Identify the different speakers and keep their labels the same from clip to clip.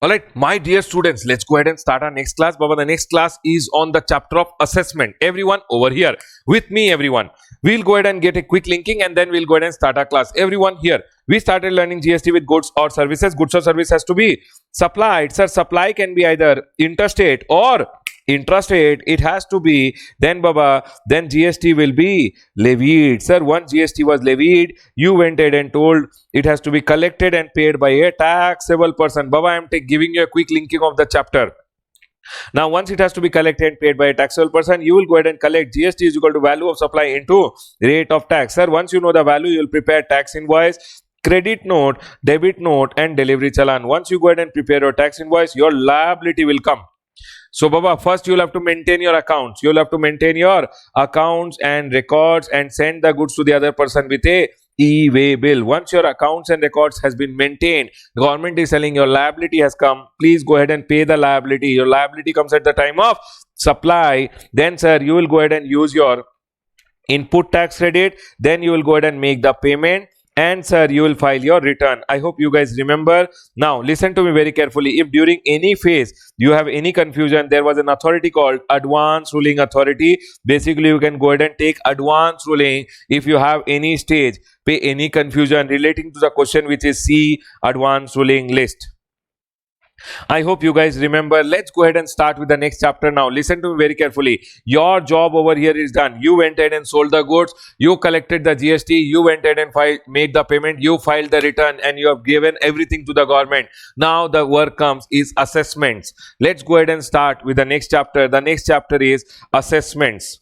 Speaker 1: All right, my dear students, let's go ahead and start our next class. Baba, the next class is on the chapter of assessment. Everyone over here with me, everyone. We'll go ahead and get a quick linking and then we'll go ahead and start our class. Everyone here, we started learning GST with goods or services. Goods or service has to be supplied. Sir, supply can be either interstate or intrastate. It has to be, then Baba, then GST will be levied. Sir, once GST was levied, you went ahead and told it has to be collected and paid by a taxable person. Baba, I am giving you a quick linking of the chapter. Now, once it has to be collected and paid by a taxable person, you will go ahead and collect GST is equal to value of supply into rate of tax. Sir, once you know the value, you will prepare tax invoice, credit note, debit note and delivery challan. Once you go ahead and prepare your tax invoice, your liability will come. So, Baba, first you'll have to maintain your accounts. You'll have to maintain your accounts and records and send the goods to the other person with a e-way bill. Once your accounts and records has been maintained, the government is telling your liability has come. Please go ahead and pay the liability. Your liability comes at the time of supply. Then, sir, you will go ahead and use your input tax credit. Then you will go ahead and make the payment. And sir, you will file your return. I hope you guys remember. Now, listen to me very carefully. If during any phase you have any confusion, there was an authority called Advance Ruling Authority. Basically, you can go ahead and take advance ruling if you have any stage, pay any confusion relating to the question which is C, Advance Ruling List. I hope you guys remember. Let's go ahead and start with the next chapter now. Listen to me very carefully. Your job over here is done. You went ahead and sold the goods. You collected the GST. You went ahead and made the payment. You filed the return and you have given everything to the government. Now the work comes is assessments. Let's go ahead and start with the next chapter. The next chapter is assessments.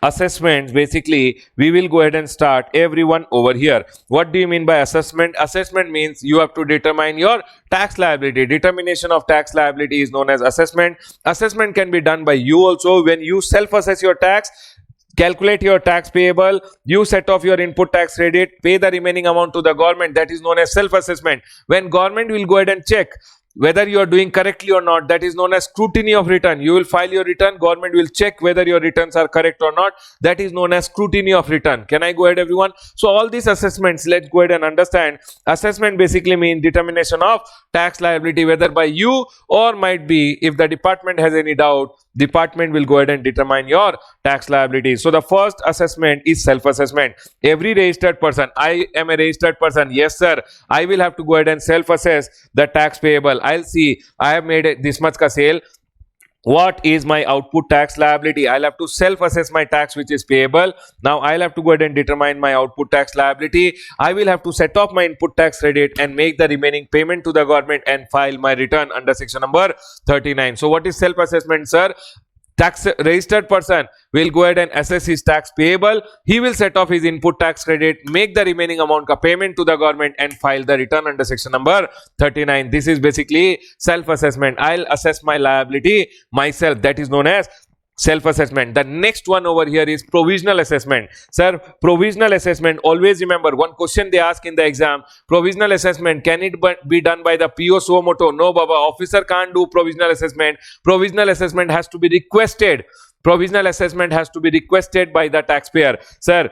Speaker 1: Assessments, basically we will go ahead and start. Everyone over here, what do you mean by assessment? Assessment means you have to determine your tax liability. Determination of tax liability is known as assessment. Assessment can be done by you also. When you self-assess your tax, calculate your tax payable, you set off your input tax credit, pay the remaining amount to the government, that is known as self-assessment. When government will go ahead and check whether you are doing correctly or not, that is known as scrutiny of return. You will file your return, government will check whether your returns are correct or not, that is known as scrutiny of return. Can I go ahead, everyone? So all these assessments, let's go ahead and understand. Assessment basically means determination of tax liability, whether by you or might be, if the department has any doubt, department will go ahead and determine your tax liability. So the first assessment is self-assessment. Every registered person, I am a registered person, yes sir, I will have to go ahead and self-assess the tax payable. I'll see I have made this much ka sale. What is my output tax liability? I'll have to self-assess my tax which is payable. Now I'll have to go ahead and determine my output tax liability. I will have to set off my input tax credit and make the remaining payment to the government and file my return under section number 39. So what is self-assessment, sir? Tax registered person will go ahead and assess his tax payable. He will set off his input tax credit, make the remaining amount ka payment to the government and file the return under section number 39. This is basically self-assessment. I'll assess my liability myself. That is known as self-assessment. The next one over here is provisional assessment. Sir, provisional assessment, always remember one question they ask in the exam. Provisional assessment, can it be done by the PO suo moto? No, Baba, officer can't do provisional assessment. Provisional assessment has to be requested. Provisional assessment has to be requested by the taxpayer. Sir,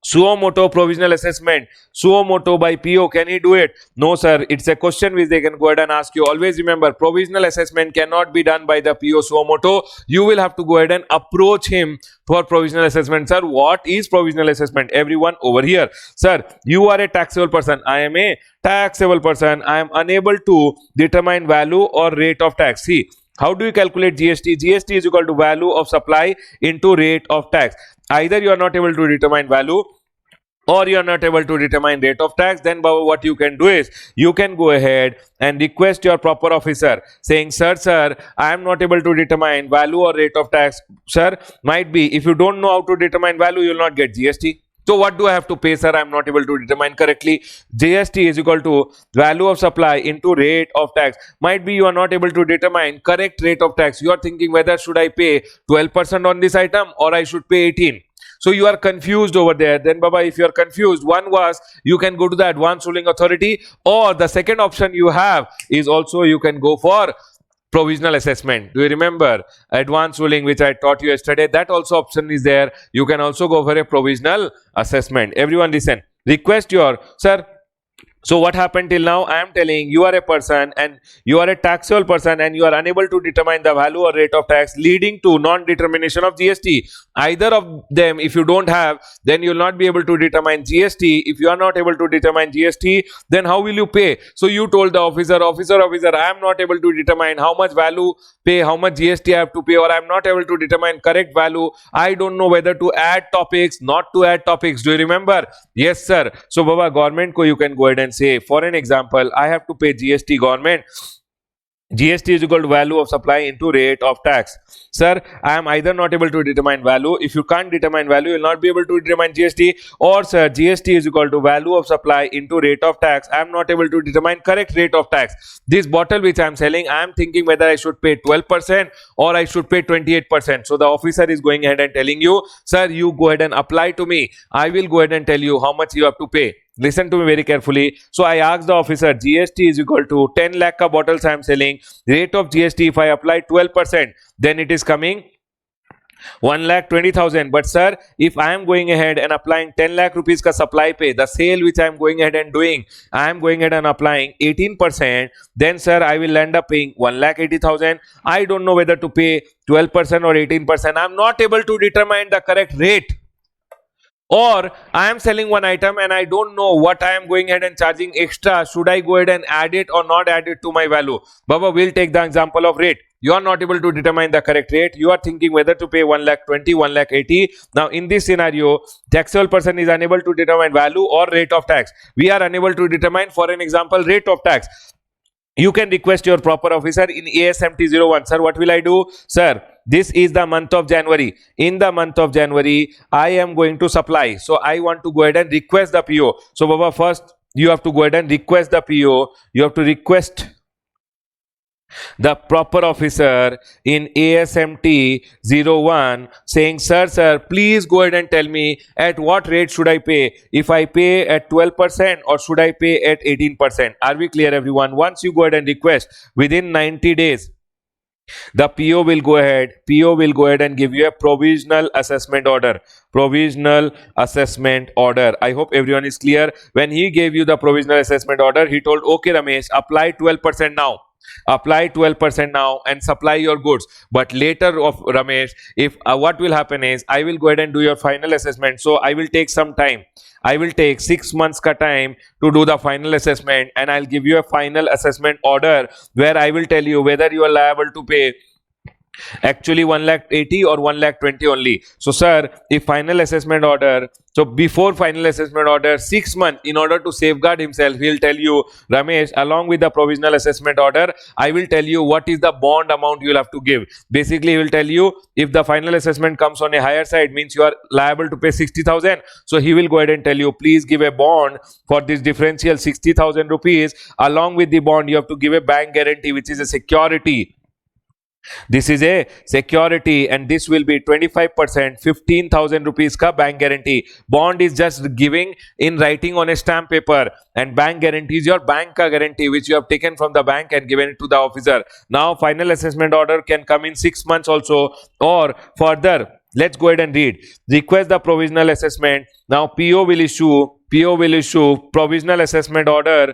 Speaker 1: suo moto provisional assessment, suo moto by PO, can he do it? No sir, it's a question which they can go ahead and ask you. Always remember, provisional assessment cannot be done by the PO suo moto. You will have to go ahead and approach him for provisional assessment. Sir, what is provisional assessment? Everyone over here, sir, you are a taxable person, I am a taxable person, I am unable to determine value or rate of tax. See, how do you calculate GST? GST is equal to value of supply into rate of tax. Either you are not able to determine value or you are not able to determine rate of tax, then what you can do is you can go ahead and request your proper officer saying, sir, I am not able to determine value or rate of tax. Sir, might be if you don't know how to determine value, you will not get GST. So what do I have to pay, sir? I am not able to determine correctly. GST is equal to value of supply into rate of tax. Might be you are not able to determine correct rate of tax. You are thinking whether should I pay 12% on this item or I should pay 18. So you are confused over there. Then Baba, if you are confused, one was you can go to the Advance Ruling Authority, or the second option you have is also you can go for provisional assessment. Do you remember advance ruling which I taught you yesterday? That also option is there. You can also go for a provisional assessment. Everyone listen. Request your, sir, So what happened till now? I am telling you are a person and you are a taxable person and you are unable to determine the value or rate of tax, leading to non-determination of GST. Either of them, if you don't have, then you will not be able to determine GST. If you are not able to determine GST, then how will you pay? So you told the officer, I am not able to determine how much value pay, how much GST I have to pay, or I am not able to determine correct value. I don't know whether to add topics, not to add topics. Do you remember? Yes, sir. So, Baba, government ko you can go ahead and say, for an example, I have to pay GST government. GST is equal to value of supply into rate of tax. Sir, I am either not able to determine value. If you can't determine value, you will not be able to determine GST. Or, sir, GST is equal to value of supply into rate of tax. I am not able to determine correct rate of tax. This bottle which I am selling, I am thinking whether I should pay 12% or I should pay 28%. So, the officer is going ahead and telling you, sir, you go ahead and apply to me. I will go ahead and tell you how much you have to pay. Listen to me very carefully. So I asked the officer, GST is equal to 10 lakh ka bottles I am selling. Rate of GST, if I apply 12%, then it is coming 1,20,000. But sir, if I am going ahead and applying 10 lakh rupees ka supply pay, the sale which I am going ahead and doing, I am going ahead and applying 18%, then sir, I will end up paying 1,80,000. I don't know whether to pay 12% or 18%. I am not able to determine the correct rate. Or I am selling one item and I don't know what I am going ahead and charging extra. Should I go ahead and add it or not add it to my value? Baba, we'll take the example of rate. You are not able to determine the correct rate. You are thinking whether to pay 1,20,000, 1,80,000. Now, in this scenario, taxable person is unable to determine value or rate of tax. We are unable to determine, for an example, rate of tax. You can request your proper officer in ASMT 01. Sir, what will I do? Sir, this is the month of January. In the month of January, I am going to supply. So, I want to go ahead and request the PO. So, Baba, first you have to go ahead and request the PO. You have to request the proper officer in ASMT 01 saying, sir, please go ahead and tell me at what rate should I pay? If I pay at 12% or should I pay at 18%? Are we clear, everyone? Once you go ahead and request, within 90 days, the PO will go ahead and give you a provisional assessment order. Provisional assessment order. I hope everyone is clear. When he gave you the provisional assessment order, he told, okay, Ramesh, apply 12% now. Apply 12% now and supply your goods. But later of Ramesh, if what will happen is, I will go ahead and do your final assessment. So I will take some time. I will take 6 months ka time to do the final assessment, and I'll give you a final assessment order where I will tell you whether you are liable to pay actually 1,80,000 or 1,20,000 only. So sir, if final assessment order, so before final assessment order, 6 months, in order to safeguard himself, he'll tell you, Ramesh, along with the provisional assessment order, I will tell you what is the bond amount you'll have to give. Basically, he will tell you if the final assessment comes on a higher side, means you are liable to pay 60,000. So he will go ahead and tell you, please give a bond for this differential 60,000 rupees. Along with the bond, you have to give a bank guarantee, which is a security. This is a security, and this will be 25%, 15,000 rupees ka bank guarantee. Bond is just giving in writing on a stamp paper, and bank guarantee is your bank ka guarantee which you have taken from the bank and given it to the officer. Now final assessment order can come in 6 months also, or further. Let's go ahead and read. Request the provisional assessment. Now PO will issue provisional assessment order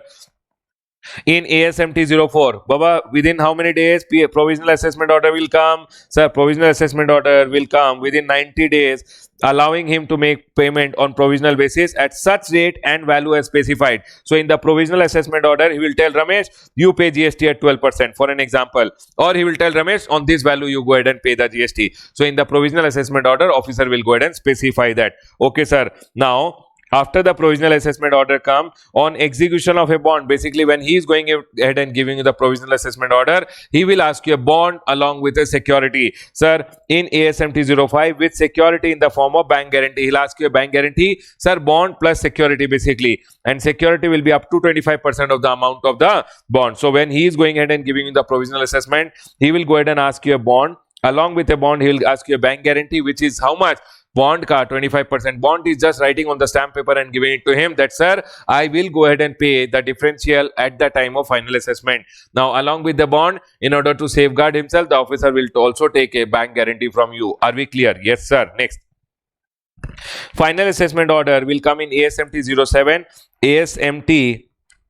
Speaker 1: in ASMT 04. Baba, within how many days provisional assessment order will come? Sir, provisional assessment order will come within 90 days, allowing him to make payment on provisional basis at such rate and value as specified. So in the provisional assessment order, he will tell Ramesh, you pay GST at 12%, for an example. Or he will tell Ramesh, on this value you go ahead and pay the GST. So in the provisional assessment order, officer will go ahead and specify that. Okay, sir. Now, after the provisional assessment order come, on execution of a bond, basically when he is going ahead and giving you the provisional assessment order, he will ask you a bond along with a security. Sir, in ASMT 05, with security in the form of bank guarantee, he'll ask you a bank guarantee. Sir, bond plus security basically, and security will be up to 25% of the amount of the bond. So when he is going ahead and giving you the provisional assessment, he will go ahead and ask you a bond. Along with a bond, he will ask you a bank guarantee, which is how much? Bond ka 25%. Bond is just writing on the stamp paper and giving it to him that, sir, I will go ahead and pay the differential at the time of final assessment. Now, along with the bond, in order to safeguard himself, the officer will also take a bank guarantee from you. Are we clear? Yes, sir. Next. Final assessment order will come in ASMT 07. ASMT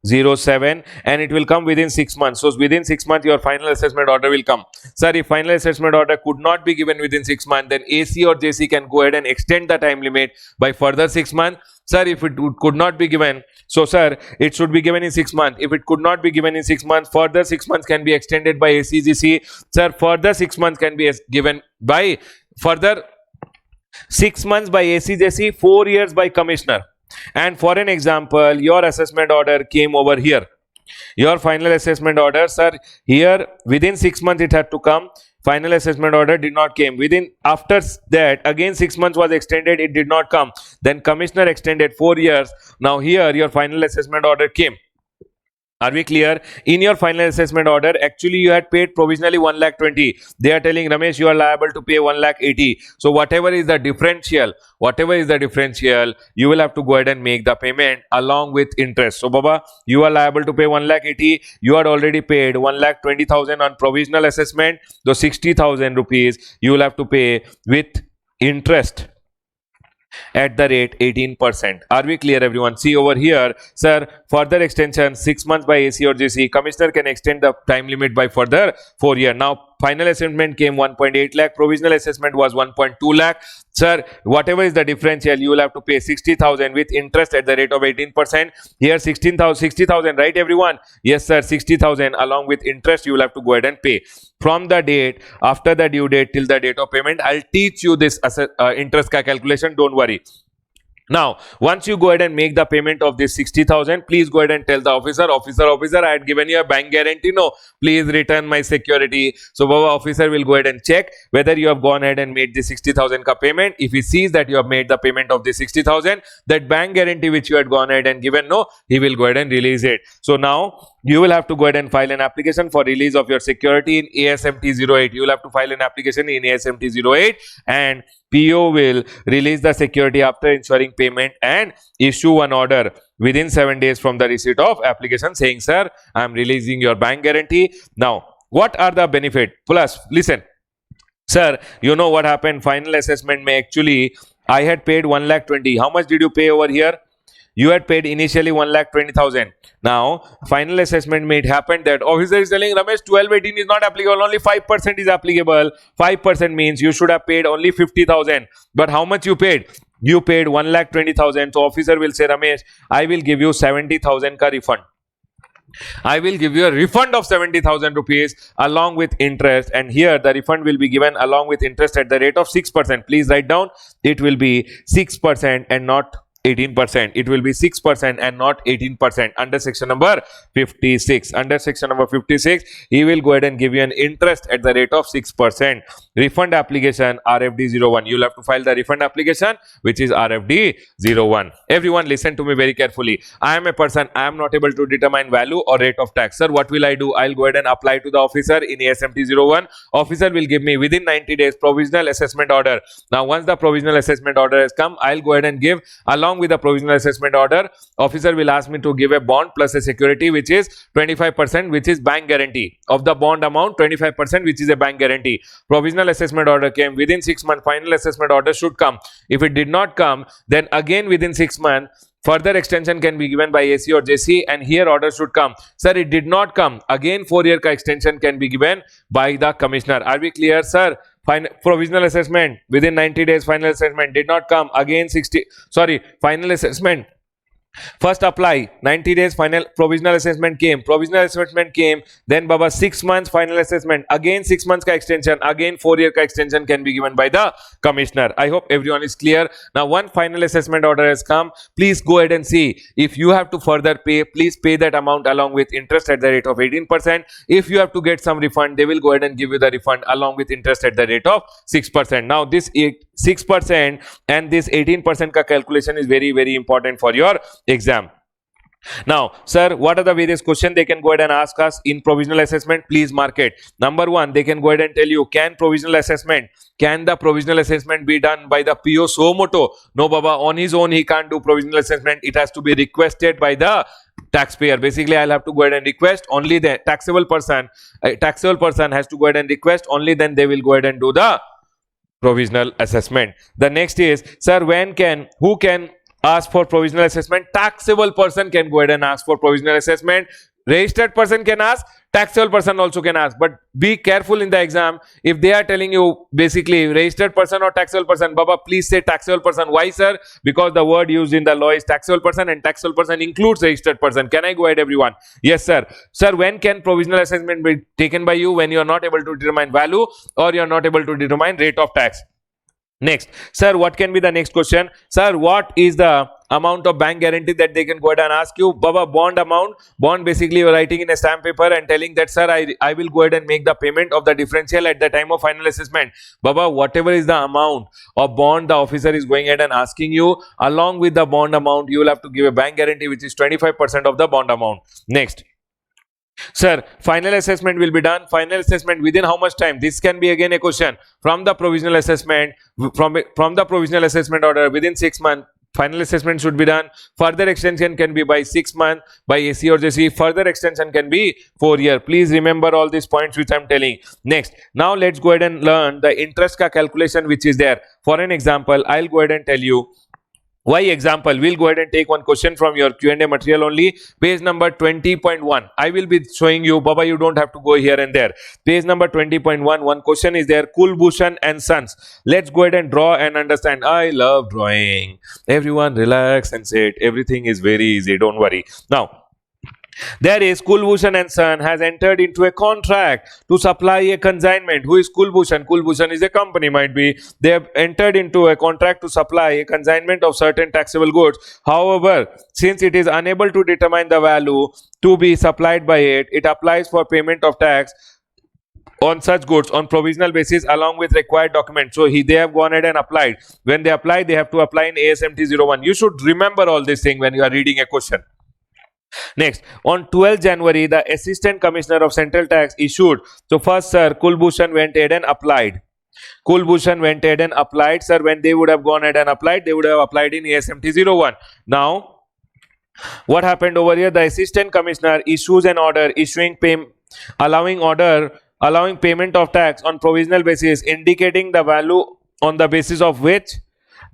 Speaker 1: 07 and it will come within 6 months. So within 6 months your final assessment order will come. Sir, if final assessment order could not be given within 6 months, then AC or JC can go ahead and extend the time limit by further 6 months. Sir, if it could not be given, so sir, it should be given in 6 months. If it could not be given in 6 months, further 6 months can be extended by ACGC. Sir, further 6 months can be given by further 6 months by ACGC, 4 years by commissioner. And for an example, your assessment order came over here. Your final assessment order, sir, here within 6 months it had to come. Final assessment order did not came. After that again 6 months was extended, it did not come. Then commissioner extended 4 years. Now here your final assessment order came. Are we clear? In your final assessment order, actually you had paid provisionally 1,20,000. They are telling Ramesh you are liable to pay 1,80,000. So whatever is the differential, you will have to go ahead and make the payment along with interest. So Baba, you are liable to pay 1,80,000. You had already paid 1,20,000 on provisional assessment. So 60,000 rupees you will have to pay with interest at the rate 18%. Are we clear, everyone? See over here, sir, further extension 6 months by AC or JC. Commissioner can extend the time limit by further 4 years. Now, final assessment came 1.8 lakh. Provisional assessment was 1.2 lakh. Sir, whatever is the differential, you will have to pay 60,000 with interest at the rate of 18%. Here 60,000, right, everyone? Yes, sir, 60,000 along with interest you will have to go ahead and pay. From the date, after the due date till the date of payment, I'll teach you this interest calculation. Don't worry. Now, once you go ahead and make the payment of this 60,000, please go ahead and tell the officer, officer, I had given you a bank guarantee. No, please return my security. So, Baba, officer will go ahead and check whether you have gone ahead and made the 60,000 ka payment. If he sees that you have made the payment of the 60,000, that bank guarantee which you had gone ahead and given, no, he will go ahead and release it. So now, you will have to go ahead and file an application for release of your security in ASMT 08. You will have to file an application in ASMT 08 and PO will release the security after ensuring payment and issue an order within 7 days from the receipt of application saying, sir, I am releasing your bank guarantee. Now, what are the benefit? Plus, listen, sir, you know what happened? Final assessment may actually, I had paid 1,20,000. How much did you pay over here? You had paid initially 1,20,000. Now, final assessment may it happen that officer is telling Ramesh 1218 is not applicable, only 5% is applicable. 5% means you should have paid only 50,000. But how much you paid? You paid 1,20,000. So officer will say, Ramesh, I will give you 70,000 ka refund. I will give you a refund of 70,000 rupees along with interest, and here the refund will be given along with interest at the rate of 6%. Please write down, it will be 6% and not 18%. It will be 6% and not 18% under section number 56. Under section number 56, he will go ahead and give you an interest at the rate of 6%. Refund application RFD01. You'll have to file the refund application which is RFD01. Everyone listen to me very carefully. I am a person, I am not able to determine value or rate of tax. Sir, what will I do? I'll go ahead and apply to the officer in ASMT01. Officer will give me within 90 days provisional assessment order. Now, once the provisional assessment order has come, I'll go ahead and give along with the provisional assessment order, officer will ask me to give a bond plus a security which is 25%, which is bank guarantee of the bond amount, 25% which is a bank guarantee. Provisional assessment order came within 6 months. Final assessment order should come. If it did not come, then again within 6 months further extension can be given by AC or JC, and here order should come. Sir, it did not come. Again 4-year ka extension can be given by the commissioner. Are we clear, sir? Provisional assessment within 90 days, final assessment did not come. Again final assessment. First apply, 90 days, final provisional assessment came. Provisional assessment came, then Baba 6 months final assessment. Again 6 months ka extension. Again 4-year ka extension can be given by the commissioner. I hope everyone is clear. Now, one final assessment order has come. Please go ahead and see. If you have to further pay, please pay that amount along with interest at the rate of 18%. If you have to get some refund, they will go ahead and give you the refund along with interest at the rate of 6%. Now, this 6% and this 18% ka calculation is very, very important for your exam. Now, sir, what are the various questions they can go ahead and ask us in provisional assessment? Please mark it. Number one, they can go ahead and tell you, can the provisional assessment be done by the PO suo motu? No, Baba, on his own he can't do provisional assessment. It has to be requested by the taxpayer. Basically, I'll have to go ahead and request. Only the taxable person has to go ahead and request. Only then they will go ahead and do the provisional assessment. The next is, sir, who can ask for provisional assessment. Taxable person can go ahead and ask for provisional assessment. Registered person can ask, taxable person also can ask. But be careful in the exam. If they are telling you basically registered person or taxable person, Baba, please say taxable person. Why, sir? Because the word used in the law is taxable person, and taxable person includes registered person. Can I go ahead, everyone? Yes, sir. Sir, when can provisional assessment be taken by you? When you are not able to determine value or you are not able to determine rate of tax. Next, sir, what can be the next question? Sir, what is the amount of bank guarantee that they can go ahead and ask you? Baba, bond amount. Bond, basically you're writing in a stamp paper and telling that, sir, I will go ahead and make the payment of the differential at the time of final assessment. Baba, whatever is the amount of bond the officer is going ahead and asking you, along with the bond amount, you will have to give a bank guarantee which is 25% of the bond amount. Next. Sir, final assessment will be done. Final assessment within how much time? This can be again a question. From the provisional assessment, from the provisional assessment order, within 6 months, final assessment should be done. Further extension can be by 6 months by AC or JC. Further extension can be 4 years. Please remember all these points which I am telling. Next, now let's go ahead and learn the interest ka calculation which is there. For an example, I'll go ahead and tell you. Why example? We'll go ahead and take one question from your Q&A material only. Page number 20.1. I will be showing you, Baba, you don't have to go here and there. Page number 20.1. One question is there. Kulbhushan and Sons. Let's go ahead and draw and understand. I love drawing. Everyone relax and say it. Everything is very easy. Don't worry. Now, there is Kulbhushan and Son has entered into a contract to supply a consignment. Who is Kulbhushan? Kulbhushan is a company, might be. They have entered into a contract to supply a consignment of certain taxable goods. However, since it is unable to determine the value to be supplied by it, it applies for payment of tax on such goods on provisional basis along with required documents. So they have gone ahead and applied. When they apply, they have to apply in ASMT 01. You should remember all this thing when you are reading a question. Next, on 12th January, the Assistant Commissioner of Central Tax issued. So first, sir, Kulbhushan went ahead and applied. Kulbhushan went ahead and applied. Sir, when they would have gone ahead and applied, they would have applied in ASMT 01. Now, what happened over here? The Assistant Commissioner issues an order allowing payment of tax on provisional basis, indicating the value on the basis of which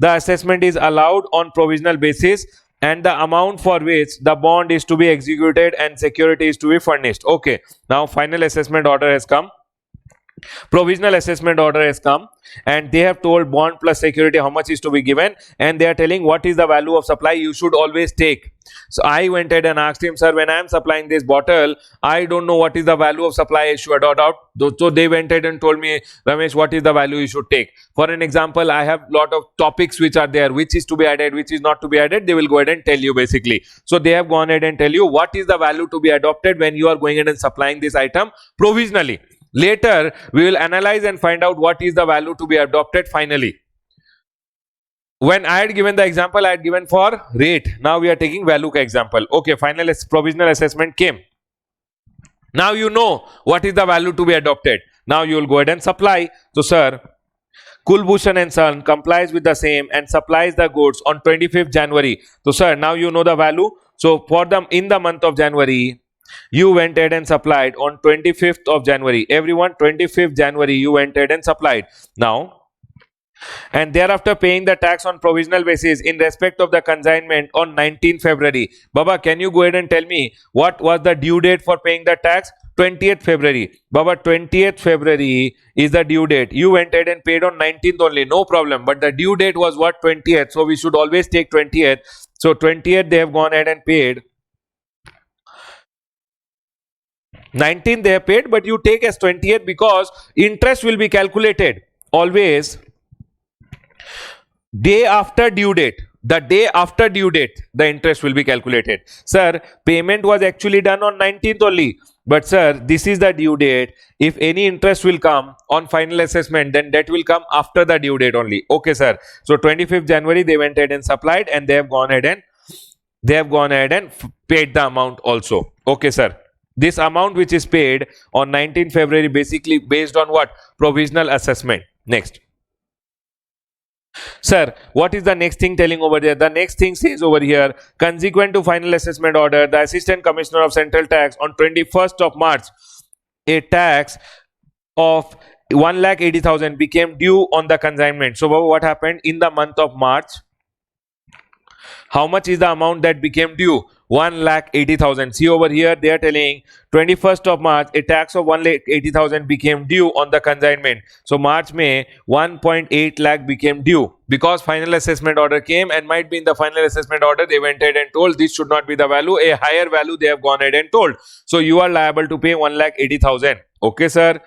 Speaker 1: the assessment is allowed on provisional basis, and the amount for which the bond is to be executed and security is to be furnished. Okay, now final assessment order has come. Provisional assessment order has come, and they have told bond plus security how much is to be given, and they are telling what is the value of supply you should always take. So I went ahead and asked him, sir, when I am supplying this bottle, I don't know what is the value of supply I should adopt. So they went ahead and told me, Ramesh, what is the value you should take. For an example, I have lot of topics which are there, which is to be added, which is not to be added. They will go ahead and tell you basically. So they have gone ahead and tell you what is the value to be adopted when you are going ahead and supplying this item provisionally. Later, we will analyze and find out what is the value to be adopted finally. When I had given the example, I had given for rate. Now we are taking value example. Okay, final provisional assessment came. Now you know what is the value to be adopted. Now you will go ahead and supply. So, sir, Kulbhushan and Son complies with the same and supplies the goods on 25th January. So, sir, now you know the value. So, for them in the month of January, you went ahead and supplied on 25th of January. Everyone, 25th January, you went ahead and supplied. Now, and thereafter paying the tax on provisional basis in respect of the consignment on 19th February. Baba, can you go ahead and tell me what was the due date for paying the tax? 20th February. Baba, 20th February is the due date. You went ahead and paid on 19th only, no problem. But the due date was what? 20th. So we should always take 20th. So 20th they have gone ahead and paid. 19th they have paid, but you take as 20th because interest will be calculated always day after due date. The day after due date, the interest will be calculated. Sir, payment was actually done on 19th only. But sir, this is the due date. If any interest will come on final assessment, then that will come after the due date only. Okay, sir. So 25th January, they went ahead and supplied, and they have gone ahead and paid the amount also. Okay, sir. This amount which is paid on 19th February basically based on what? Provisional assessment. Next. Sir, what is the next thing telling over there? The next thing says over here, consequent to final assessment order, the Assistant Commissioner of Central Tax on 21st of March, a tax of 1,80,000 became due on the consignment. So what happened in the month of March? How much is the amount that became due? 1,80,000. See over here, they are telling 21st of March, a tax of 1,80,000 became due on the consignment. So March May, 1.8 lakh became due because final assessment order came, and might be in the final assessment order they went ahead and told this should not be the value, a higher value they have gone ahead and told. So you are liable to pay 1,80,000. Okay, sir.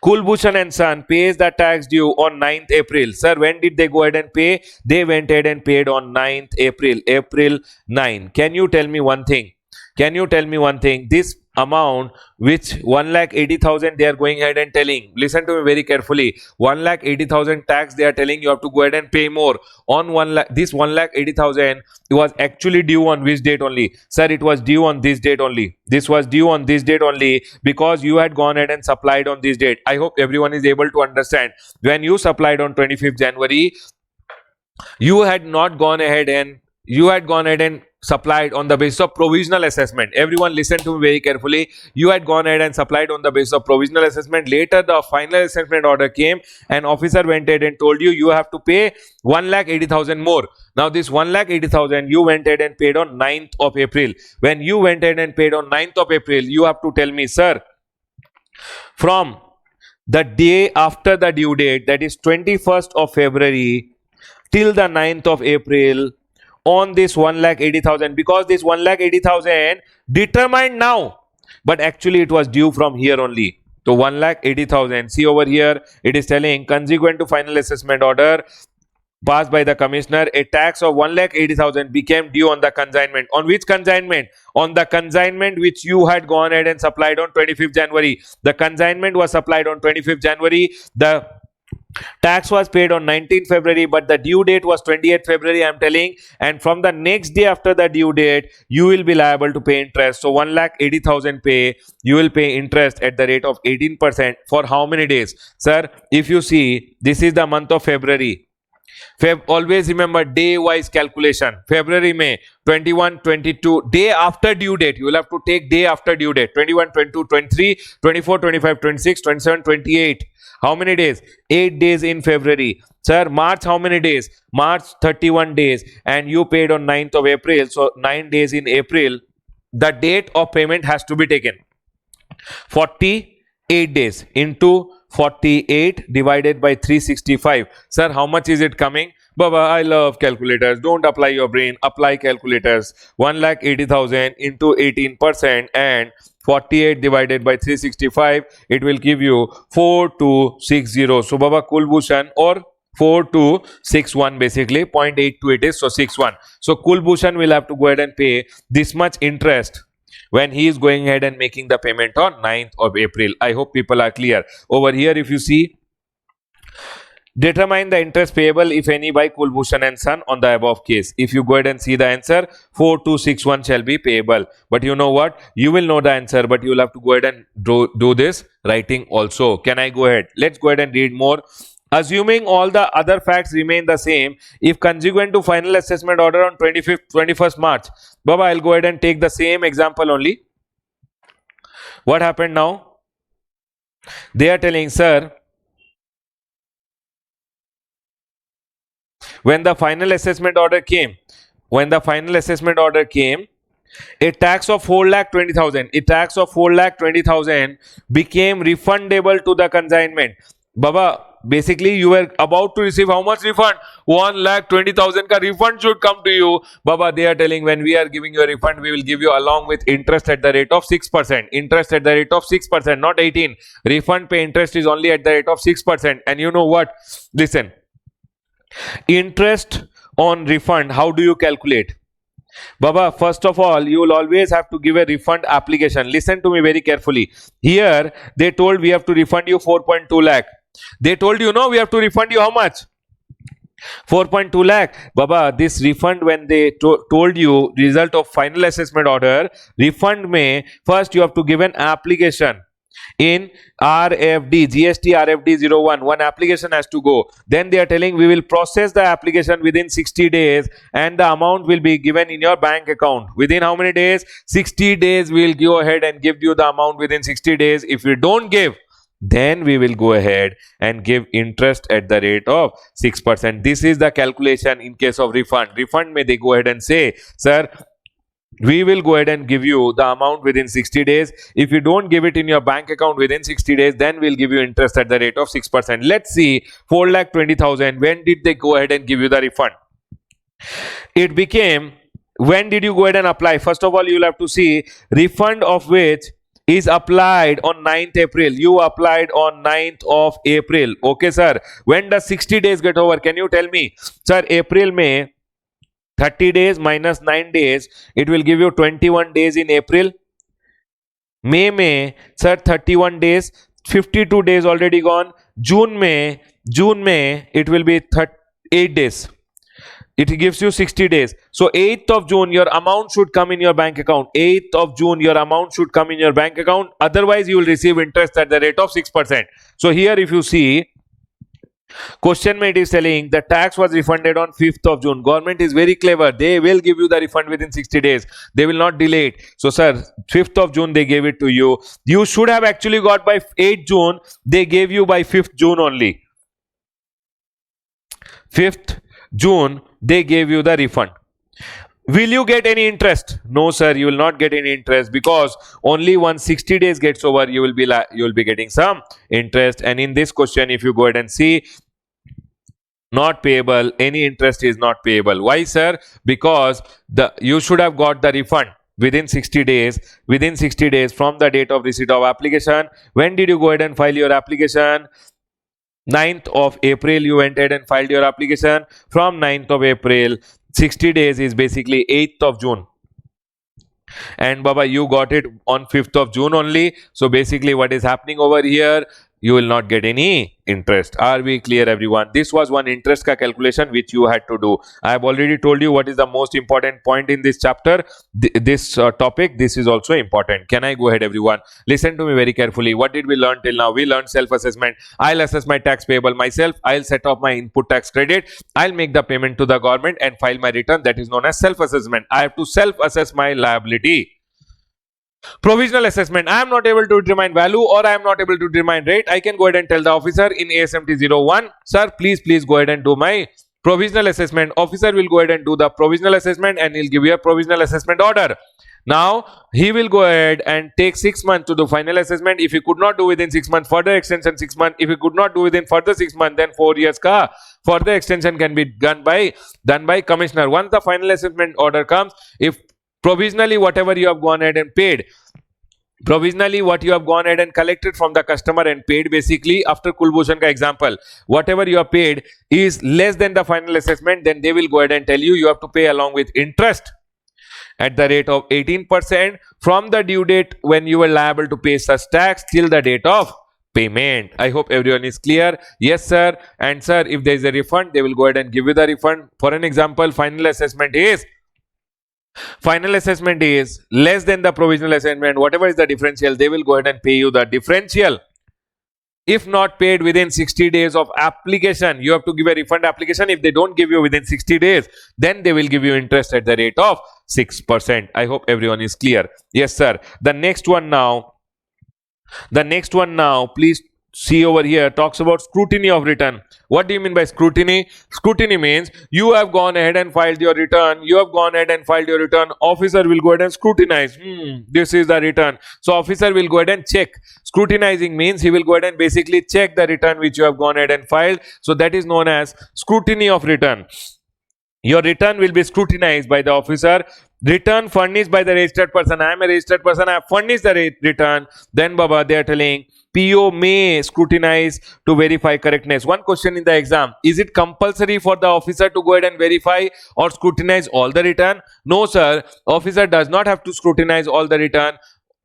Speaker 1: Kulbhushan and Son pays the tax due on 9th April. Sir, when did they go ahead and pay? They went ahead and paid on 9th April. April 9. Can you tell me one thing? Can you tell me one thing? This amount which 1,80,000 they are going ahead and telling, listen to me very carefully, 1,80,000 tax they are telling you have to go ahead and pay more on 1 lakh. This 1,80,000 was actually due on which date only? Sir, it was due on this date only. This was due on this date only because you had gone ahead and supplied on this date. I hope everyone is able to understand. When you supplied on 25th January, you had not gone ahead and supplied on the basis of provisional assessment. Everyone listen to me very carefully. You had gone ahead and supplied on the basis of provisional assessment. Later the final assessment order came and officer went ahead and told you you have to pay 1,80,000 more. Now this 1,80,000 you went ahead and paid on 9th of April. When you went ahead and paid on 9th of April, you have to tell me, sir, from the day after the due date, that is 21st of February till the 9th of April, on this 1,80,000, because this 1,80,000 determined now, but actually it was due from here only. So 1,80,000. See over here, it is telling consequent to final assessment order passed by the commissioner, a tax of 1,80,000 became due on the consignment. On which consignment? On the consignment which you had gone ahead and supplied on 25th January. The consignment was supplied on 25th January. The tax was paid on 19th February, but the due date was 28th February, I am telling. And from the next day after the due date, you will be liable to pay interest. So 1,80,000 pay, you will pay interest at the rate of 18% for how many days? Sir, if you see, this is the month of February. Always remember day wise calculation. February, May, 21, 22, day after due date. You will have to take day after due date. 21, 22, 23, 24, 25, 26, 27, 28. How many days? 8 days in February. Sir, March how many days? March 31 days. And you paid on 9th of April. So 9 days in April. The date of payment has to be taken. 48 days into 48 divided by 365. Sir, how much is it coming? Baba, I love calculators. Don't apply your brain. Apply calculators. 1,80,000 into 18% and 48 divided by 365. It will give you 4260. So, Baba, Kulbhushan or 4261 basically. 0.82 it is. So, 61. So, Kulbhushan will have to go ahead and pay this much interest when he is going ahead and making the payment on 9th of April. I hope people are clear. Over here, if you see, determine the interest payable, if any, by Kulbhushan and Son on the above case. If you go ahead and see the answer, 4261 shall be payable. But you know what? You will know the answer, but you will have to go ahead and do this writing also. Can I go ahead? Let's go ahead and read more. Assuming all the other facts remain the same, if consequent to final assessment order on 21st March, Baba, I'll go ahead and take the same example only. What happened now? They are telling, sir, when the final assessment order came, a tax of 4,20,000, became refundable to the consignment. Baba, basically you were about to receive how much refund? 1,20,000 ka refund should come to you. Baba, they are telling when we are giving you a refund, we will give you along with interest at the rate of 6%. Interest at the rate of 6%, not 18. Refund pay interest is only at the rate of 6%. And you know what? Listen, interest on refund, how do you calculate? Baba, first of all, you will always have to give a refund application. Listen to me very carefully. Here, they told we have to refund you 4.2 lakh. They told you, no, we have to refund you how much? 4.2 lakh. Baba, this refund, when they told you result of final assessment order, refund may, first you have to give an application in RFD, GST RFD 01. One application has to go. Then they are telling we will process the application within 60 days and the amount will be given in your bank account. Within how many days? 60 days we will go ahead and give you the amount within 60 days. If you don't give, then we will go ahead and give interest at the rate of 6%. This is the calculation in case of refund. Refund may they go ahead and say, sir, we will go ahead and give you the amount within 60 days. If you don't give it in your bank account within 60 days, then we'll give you interest at the rate of 6%. Let's see, 4,20,000, when did they go ahead and give you the refund? It became, when did you go ahead and apply? First of all, you'll have to see refund of which is applied on 9th April. You applied on 9th of April. Okay, sir. When does 60 days get over? Can you tell me? Sir, April, May, 30 days minus 9 days, it will give you 21 days in April. May, sir, 31 days, 52 days already gone. June, May, it will be 8 days. It gives you 60 days. So 8th of June, your amount should come in your bank account. 8th of June, your amount should come in your bank account. Otherwise, you will receive interest at the rate of 6%. So here, if you see, question mate is telling the tax was refunded on 5th of June. Government is very clever. They will give you the refund within 60 days. They will not delay it. So, sir, 5th of June, they gave it to you. You should have actually got by 8th June. They gave you by 5th June only. 5th June, they gave you the refund. Will you get any interest? No, sir, you will not get any interest, because only once 60 days gets over, you will be getting some interest. And in this question, if you go ahead and see, not payable, any interest is not payable. Why, sir? Because you should have got the refund within 60 days. Within 60 days from the date of receipt of application. When did you go ahead and file your application? 9th of April, you went ahead and filed your application. From 9th of April, 60 days is basically 8th of June. And Baba, you got it on 5th of June only. So basically what is happening over here, you will not get any interest. Are we clear, everyone? This was one interest ka calculation which you had to do. I have already told you what is the most important point in this chapter. This topic, this is also important. Can I go ahead, everyone? Listen to me very carefully. What did we learn till now? We learned self-assessment. I'll assess my tax payable myself. I'll set off my input tax credit. I'll make the payment to the government and file my return. That is known as self-assessment. I have to self-assess my liability. Provisional assessment. I am not able to determine value, or I am not able to determine rate. I can go ahead and tell the officer in ASMT 01, sir, please go ahead and do my provisional assessment. Officer will go ahead and do the provisional assessment, and he'll give you a provisional assessment order. Now, he will go ahead and take 6 months to do final assessment. If he could not do within 6 months, further extension 6 months. If he could not do within further 6 months, then 4 years ka further extension can be done by commissioner. Once the final assessment order comes, if provisionally whatever you have gone ahead and paid, provisionally what you have gone ahead and collected from the customer and paid, basically after Kulbhushan ka example, whatever you have paid is less than the final assessment, then they will go ahead and tell you have to pay along with interest at the rate of 18% from the due date when you were liable to pay such tax till the date of payment. I hope everyone is clear. Yes, sir. And sir, if there is a refund, they will go ahead and give you the refund. For an example, final assessment is less than the provisional assessment. Whatever is the differential, they will go ahead and pay you the differential. If not paid within 60 days of application, you have to give a refund application. If they don't give you within 60 days, then they will give you interest at the rate of 6%. I hope everyone is clear. Yes, sir. The next one now, please see over here, talks about scrutiny of return. What do you mean by scrutiny? Scrutiny means you have gone ahead and filed your return. Officer will go ahead and scrutinize. This is the return. So officer will go ahead and check. Scrutinizing means he will go ahead and basically check the return which you have gone ahead and filed. So that is known as scrutiny of return. Your return will be scrutinized by the officer. Return furnished by the registered person. I am a registered person. I have furnished the return. Then Baba, they are telling PO may scrutinize to verify correctness. One question in the exam: is it compulsory for the officer to go ahead and verify or scrutinize all the return? No, sir. Officer does not have to scrutinize all the return.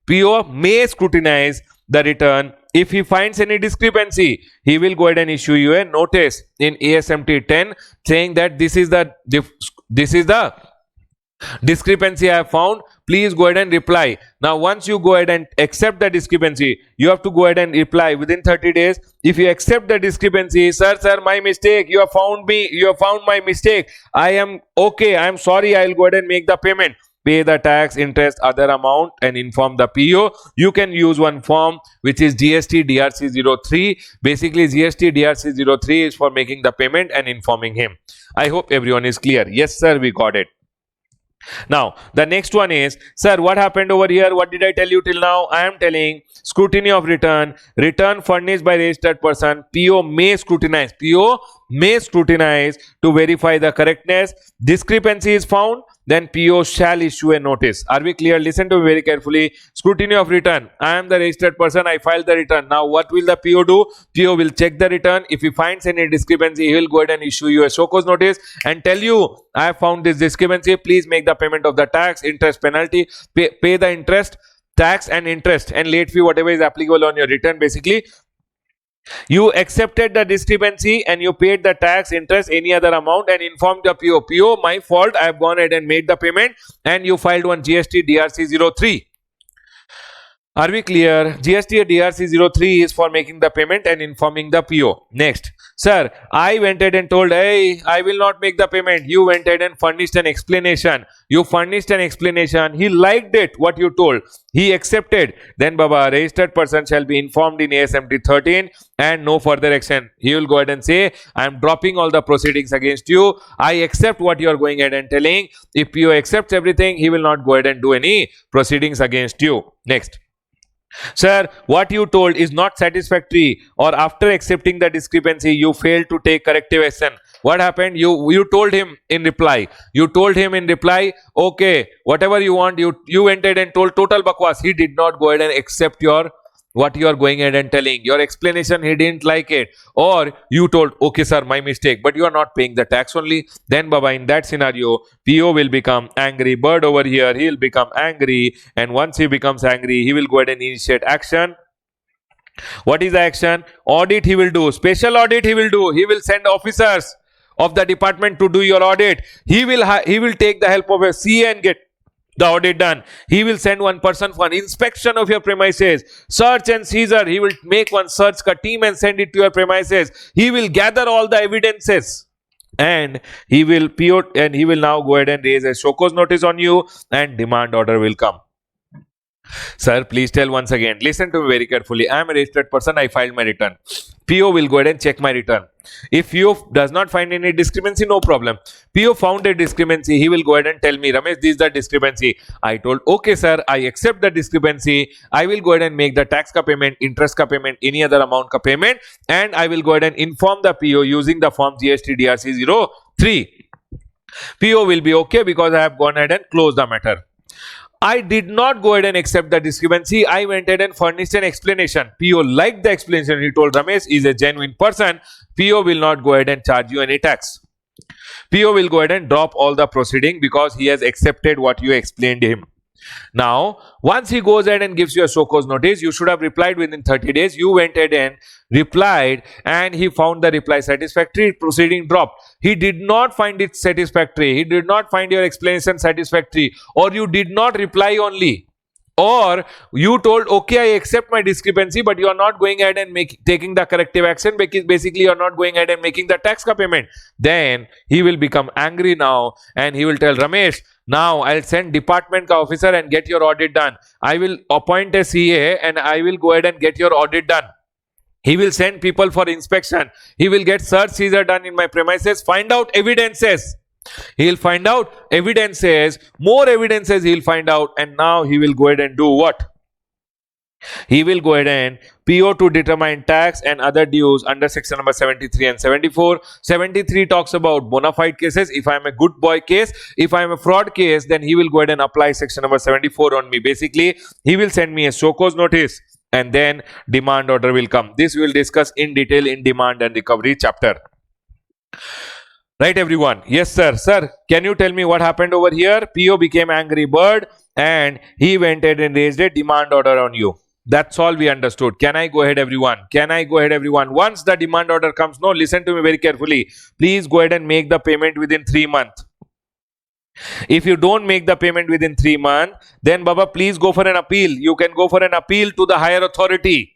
Speaker 1: PO may scrutinize the return. If he finds any discrepancy, he will go ahead and issue you a notice in ASMT 10 saying that this is the discrepancy I have found. Please go ahead and reply. Now, once you go ahead and accept the discrepancy, you have to go ahead and reply within 30 days. If you accept the discrepancy, sir, my mistake. You have found my mistake. I am okay. I am sorry. I will go ahead and make the payment. pay the tax, interest, other amount and inform the PO. You can use one form which is GST DRC 03. Basically GST DRC 03 is for making the payment and informing him. I hope everyone is clear. Yes sir, we got it. Now, the next one is, sir, what happened over here? What did I tell you till now? I am telling scrutiny of return, return furnished by registered person, PO may scrutinize to verify the correctness. Discrepancy is found, then PO shall issue a notice. Are we clear? Listen to me very carefully. Scrutiny of return. I am the registered person. I filed the return. Now, what will the PO do? PO will check the return. If he finds any discrepancy, he will go ahead and issue you a show cause notice and tell you, I have found this discrepancy. Please make the payment of the tax, interest, penalty. Pay the interest, tax and interest and late fee, whatever is applicable on your return. Basically, you accepted the discrepancy and you paid the tax, interest, any other amount and informed the PO. PO, my fault, I have gone ahead and made the payment, and you filed one GST DRC 03. Are we clear? GST DRC 03 is for making the payment and informing the PO. Next, sir, I went ahead and told, hey, I will not make the payment. You went ahead and furnished an explanation. You furnished an explanation. He liked it, what you told. He accepted. Then, Baba, registered person shall be informed in ASMT 13 and no further action. He will go ahead and say, I am dropping all the proceedings against you. I accept what you are going ahead and telling. If PO accepts everything, he will not go ahead and do any proceedings against you. Next. Sir, what you told is not satisfactory, or after accepting the discrepancy, you failed to take corrective action. What happened? You told him in reply. Okay, whatever you want, you entered and told total bakwas. He did not go ahead and accept what you are going ahead and telling. Your explanation, he didn't like it. Or you told, okay sir, my mistake, but you are not paying the tax only. Then Baba, in that scenario, PO will become angry. Bird over here, he will become angry. And once he becomes angry, he will go ahead and initiate action. What is the action? Audit he will do. Special audit he will do. He will send officers of the department to do your audit. He will take the help of a CA and get the audit done. He will send one person for an inspection of your premises, search and seizure. He will make one search team and send it to your premises. He will gather all the evidences and he will now go ahead and raise a show cause notice on you and demand order will come. Sir, please tell once again. Listen to me very carefully. I am a registered person. I filed my return. PO will go ahead and check my return. If PO does not find any discrepancy, no problem. PO found a discrepancy. He will go ahead and tell me, Ramesh, this is the discrepancy. I told, okay, sir, I accept the discrepancy. I will go ahead and make the tax ka payment, interest ka payment, any other amount ka payment, and I will go ahead and inform the PO using the form GST DRC 03. PO will be okay because I have gone ahead and closed the matter. I did not go ahead and accept the discrepancy. I went ahead and furnished an explanation. PO liked the explanation. He told Ramesh is a genuine person. PO will not go ahead and charge you any tax. PO will go ahead and drop all the proceeding because he has accepted what you explained to him. Now, once he goes ahead and gives you a show cause notice, you should have replied within 30 days. You went ahead and replied and he found the reply satisfactory. Proceeding dropped. He did not find it satisfactory. He did not find your explanation satisfactory, or you did not reply only, or you told, okay, I accept my discrepancy, but you are not going ahead and taking the corrective action because basically you are not going ahead and making the tax ka payment. Then he will become angry now and he will tell Ramesh, now I'll send department ka officer and get your audit done. I will appoint a CA and I will go ahead and get your audit done. He will send people for inspection. He will get search seizure done in my premises, find out evidences. He will find out evidences, more evidences he will find out, and now he will go ahead and do what? He will go ahead and PO to determine tax and other dues under section number 73 and 74. 73 talks about bona fide cases. If I am a good boy case, if I am a fraud case, then he will go ahead and apply section number 74 on me. Basically, he will send me a show cause notice and then demand order will come. This we will discuss in detail in demand and recovery chapter. Right, everyone? Yes, sir. Sir, can you tell me what happened over here? PO became angry bird and he went ahead and raised a demand order on you. That's all we understood. Can I go ahead, everyone? Can I go ahead, everyone? Once the demand order comes, no, listen to me very carefully. Please go ahead and make the payment within 3 months. If you don't make the payment within 3 months, then Baba, please go for an appeal. You can go for an appeal to the higher authority.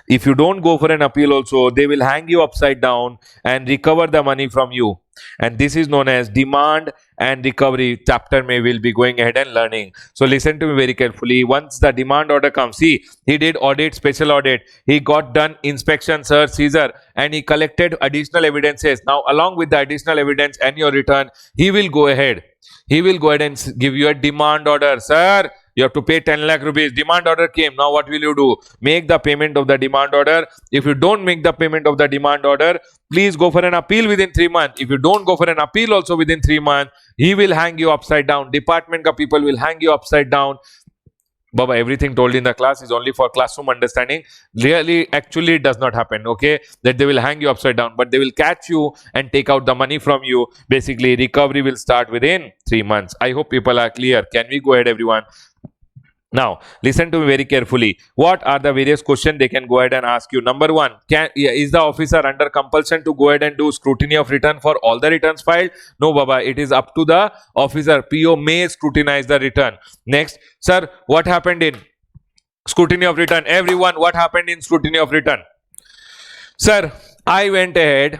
Speaker 1: If you don't go for an appeal also, they will hang you upside down and recover the money from you. and this is known as demand and recovery chapter may will be going ahead and learning. So listen to me very carefully. Once the demand order comes, see, he did audit, special audit, he got done inspection, search, seizure, and he collected additional evidences. Now along with the additional evidence and your return, he will go ahead and give you a demand order. Sir, you have to pay 10 lakh rupees. Demand order came. Now what will you do? Make the payment of the demand order. If you don't make the payment of the demand order, please go for an appeal within 3 months. If you don't go for an appeal also within 3 months, he will hang you upside down. Department ka people will hang you upside down. Baba, everything told in the class is only for classroom understanding. Really, actually, it does not happen, okay? That they will hang you upside down, but they will catch you and take out the money from you. Basically, recovery will start within 3 months. I hope people are clear. Can we go ahead, everyone? Now, listen to me very carefully. What are the various questions they can go ahead and ask you? Number one, is the officer under compulsion to go ahead and do scrutiny of return for all the returns filed? No, Baba. It is up to the officer. PO may scrutinize the return. Next, sir, what happened in scrutiny of return? Everyone, what happened in scrutiny of return? Sir, I went ahead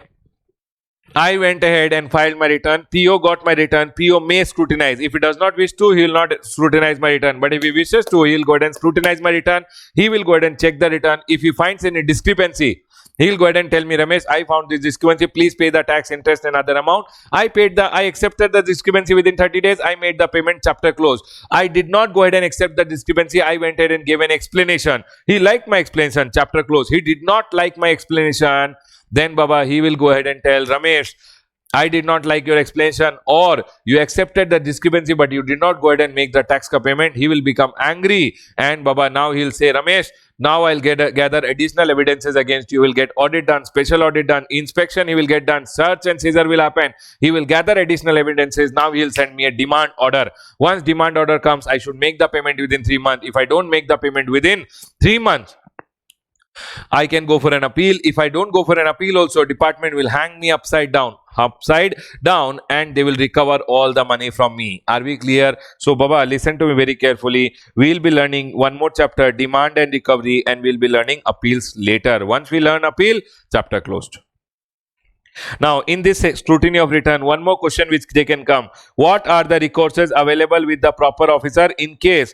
Speaker 1: and filed my return. PO got my return. PO may scrutinize. If he does not wish to, he will not scrutinize my return. But if he wishes to, he will go ahead and scrutinize my return. He will go ahead and check the return. If he finds any discrepancy, he will go ahead and tell me, Ramesh, I found this discrepancy. Please pay the tax, interest, and other amount. I accepted the discrepancy within 30 days. I made the payment, chapter closed. I did not go ahead and accept the discrepancy. I went ahead and gave an explanation. He liked my explanation, chapter closed. He did not like my explanation. Then Baba, he will go ahead and tell, Ramesh, I did not like your explanation, or you accepted the discrepancy but you did not go ahead and make the tax ka payment. He will become angry, and Baba, now he'll say, Ramesh, now I'll gather additional evidences against you. Will get audit done, special audit done, inspection he will get done, search and seizure will happen. He will gather additional evidences. Now he'll send me a demand order. Once demand order comes, I should make the payment within 3 months. If I don't make the payment within 3 months, I can go for an appeal. If I don't go for an appeal also, department will hang me upside down, and they will recover all the money from me. Are we clear? So Baba, listen to me very carefully. We'll be learning one more chapter, demand and recovery, and we'll be learning appeals later. Once we learn appeal, chapter closed. Now, in this scrutiny of return, one more question which they can come. What are the recourses available with the proper officer in case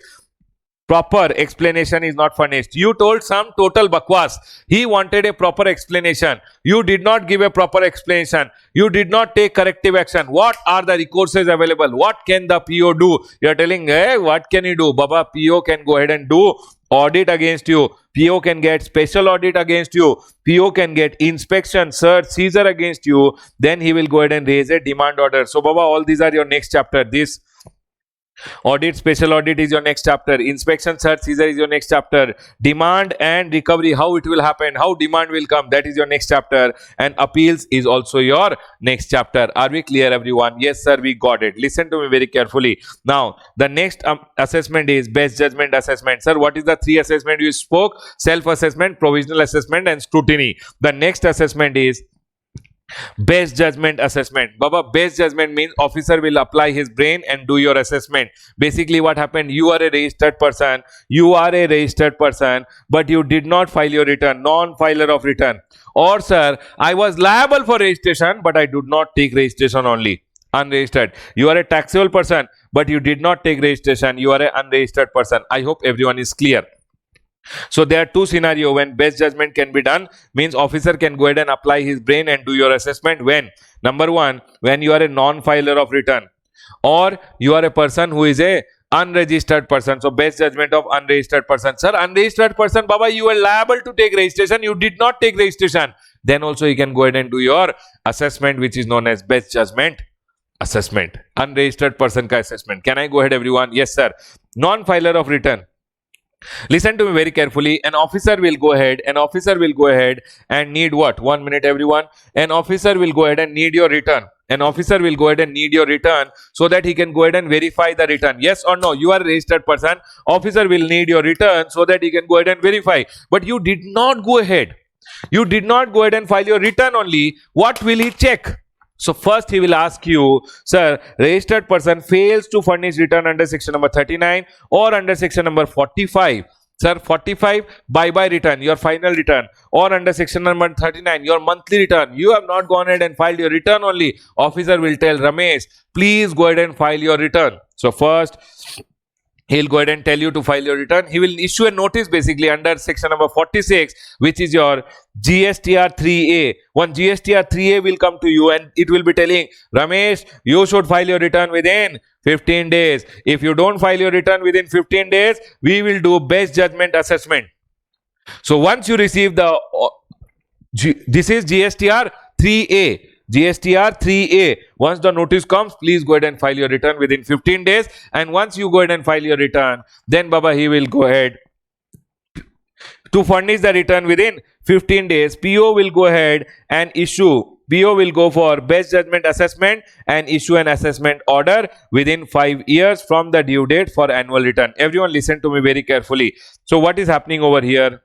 Speaker 1: proper explanation is not furnished? You told some total bakwas. He wanted a proper explanation. You did not give a proper explanation. You did not take corrective action. What are the recourses available? What can the PO do? You are telling, hey, what can he do? Baba, PO can go ahead and do audit against you. PO can get special audit against you. PO can get inspection, search, seizure against you. Then he will go ahead and raise a demand order. So Baba, all these are your next chapter. This audit, special audit is your next chapter. Inspection, search, seizure is your next chapter. Demand and recovery, how it will happen, how demand will come, that is your next chapter. And appeals is also your next chapter. Are we clear, everyone? Yes, sir, we got it. Listen to me very carefully. Now, the next assessment is best judgment assessment. Sir, what is the 3 assessment you spoke? Self-assessment, provisional assessment, and scrutiny. The next assessment is best judgment assessment. Baba, best judgment means officer will apply his brain and do your assessment. Basically what happened, you are a registered person, but you did not file your return, non-filer of return. Or sir, I was liable for registration but I did not take registration only, unregistered. You are a taxable person but you did not take registration, you are an unregistered person. I hope everyone is clear. So there are 2 scenarios when best judgment can be done. Means officer can go ahead and apply his brain and do your assessment when, number 1, when you are a non-filer of return, or you are a person who is a unregistered person. So best judgment of unregistered person. Sir, unregistered person, Baba, you are liable to take registration, you did not take registration. Then also you can go ahead and do your assessment, which is known as best judgment assessment. Unregistered person ka assessment. Can I go ahead, everyone? Yes, sir. Non-filer of return. Listen to me very carefully. An officer will go ahead and need what? 1 minute, everyone. An officer will go ahead and need your return. So that he can go ahead and verify the return. Yes or no? You are a registered person. Officer will need your return so that he can go ahead and verify. But you did not go ahead. And file your return only. What will he check? So first he will ask you, sir, registered person fails to furnish return under section number 39 or under section number 45. Sir, 45, bye-bye return, your final return. Or under section number 39, your monthly return. You have not gone ahead and filed your return only. Officer will tell Ramesh, please go ahead and file your return. So first, he'll go ahead and tell you to file your return. He will issue a notice basically under section number 46, which is your GSTR 3A. One GSTR 3A will come to you and it will be telling, Ramesh, you should file your return within 15 days. If you don't file your return within 15 days, we will do best judgment assessment. So once you receive the, this is GSTR 3A. GSTR 3A. Once the notice comes, please go ahead and file your return within 15 days. And once you go ahead and file your return, then Baba, he will go ahead to furnish the return within 15 days. PO will go ahead and issue. PO will go for best judgment assessment and issue an assessment order within 5 years from the due date for annual return. Everyone listen to me very carefully. So what is happening over here?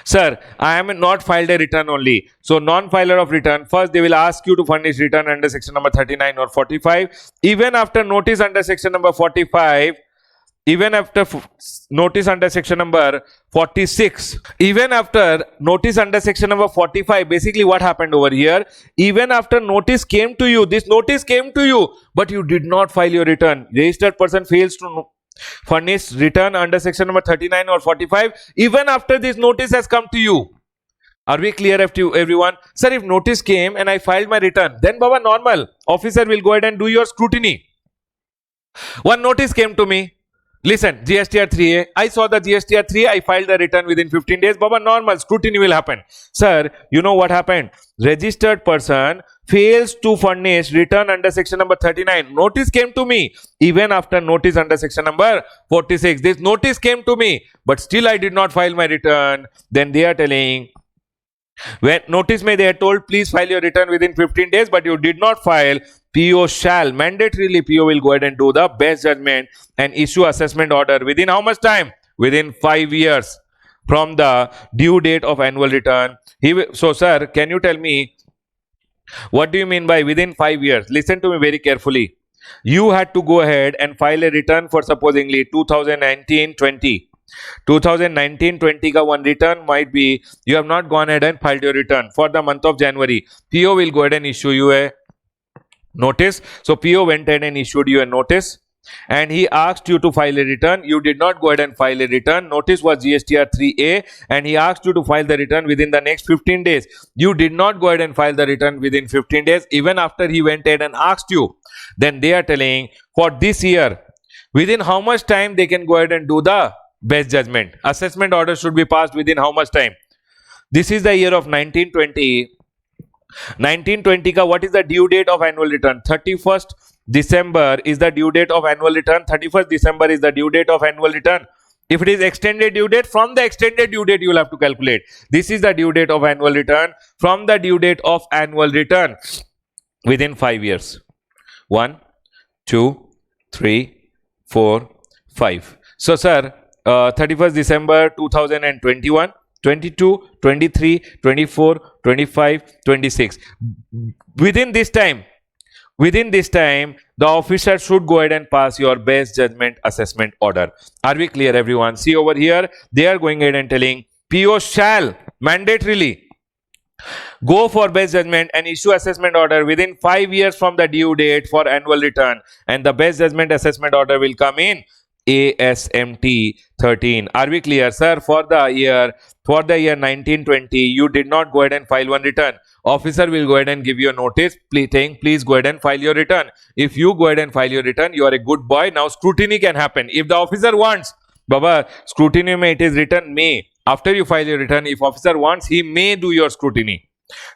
Speaker 1: Sir, I am not filed a return only. So non-filer of return, first they will ask you to furnish return under section number 39 or 45. Even after notice under section number 45, even after notice under section number 46, even after notice under section number 45, basically what happened over here, even after notice came to you, this notice came to you, but you did not file your return. Registered person fails to furnish return under section number 39 or 45, even after this notice has come to you. Are we clear everyone? Sir, if notice came and I filed my return, then Baba, normal. Officer will go ahead and do your scrutiny. One notice came to me. Listen, GSTR 3A. I saw the GSTR 3A. I filed the return within 15 days. Baba, normal. Scrutiny will happen. Sir, you know what happened? Registered person fails to furnish return under section number 39. Notice came to me. Even after notice under section number 46. This notice came to me. But still I did not file my return. Then they are telling, when notice me, they are told, please file your return within 15 days, but you did not file. PO shall, mandatorily PO will go ahead and do the best judgment and issue assessment order within how much time? Within 5 years from the due date of annual return. So sir, can you tell me, what do you mean by within 5 years? Listen to me very carefully. You had to go ahead and file a return for supposingly 2019-20. 2019-20 ka one return might be, you have not gone ahead and filed your return for the month of January. PO will go ahead and issue you a notice. So PO went ahead and issued you a notice and he asked you to file a return. You did not go ahead and file a return. Notice was GSTR 3A and he asked you to file the return within the next 15 days. You did not go ahead and file the return within 15 days. Even after he went ahead and asked you, then they are telling for this year, within how much time they can go ahead and do the best judgment. Assessment order should be passed within how much time? This is the year of 1920. 1920 ka what is the due date of annual return? 31st December is the due date of annual return. 31st December is the due date of annual return. If it is extended due date, from the extended due date you will have to calculate. This is the due date of annual return. From the due date of annual return within 5 years. 1, 2, 3, 4, 5. So sir, 31st December 2021, 22, 23, 24, 25, 26. Within this time, the officer should go ahead and pass your best judgment assessment order. Are we clear everyone? See over here, they are going ahead and telling PO shall mandatorily go for best judgment and issue assessment order within 5 years from the due date for annual return, and the best judgment assessment order will come in ASMT 13. Are we clear, sir? For the year 1920, you did not go ahead and file one return. Officer will go ahead and give you a notice, please go ahead and file your return. If you go ahead and file your return, you are a good boy. Now scrutiny can happen. If the officer wants, Baba, scrutiny may, it is written may. After you file your return, if officer wants, he may do your scrutiny.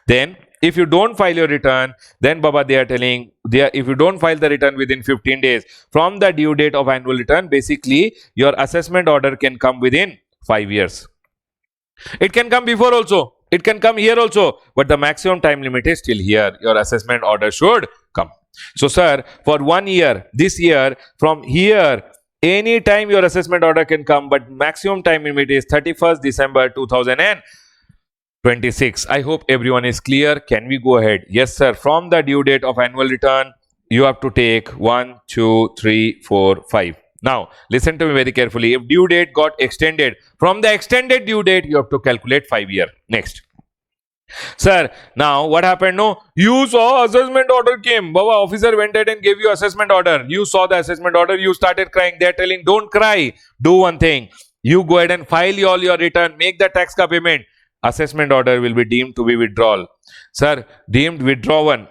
Speaker 1: Then if you don't file your return, then Baba, they are telling, if you don't file the return within 15 days from the due date of annual return, basically your assessment order can come within 5 years. It can come before also, it can come here also, but the maximum time limit is still here. Your assessment order should come. So sir, for 1 year, this year, from here, any time your assessment order can come, but maximum time limit is 31st December 2026. I hope everyone is clear. Can we go ahead? Yes, sir. From the due date of annual return, you have to take 1, 2, 3, 4, 5. Now, listen to me very carefully. If due date got extended, from the extended due date, you have to calculate 5 year. Next. Sir, now what happened? No, you saw assessment order came. Baba, officer went ahead and gave you assessment order. You saw the assessment order. You started crying. They're telling, don't cry. Do one thing. You go ahead and file all your return. Make the tax ka payment. Assessment order will be deemed to be withdrawal. Sir, deemed withdrawn.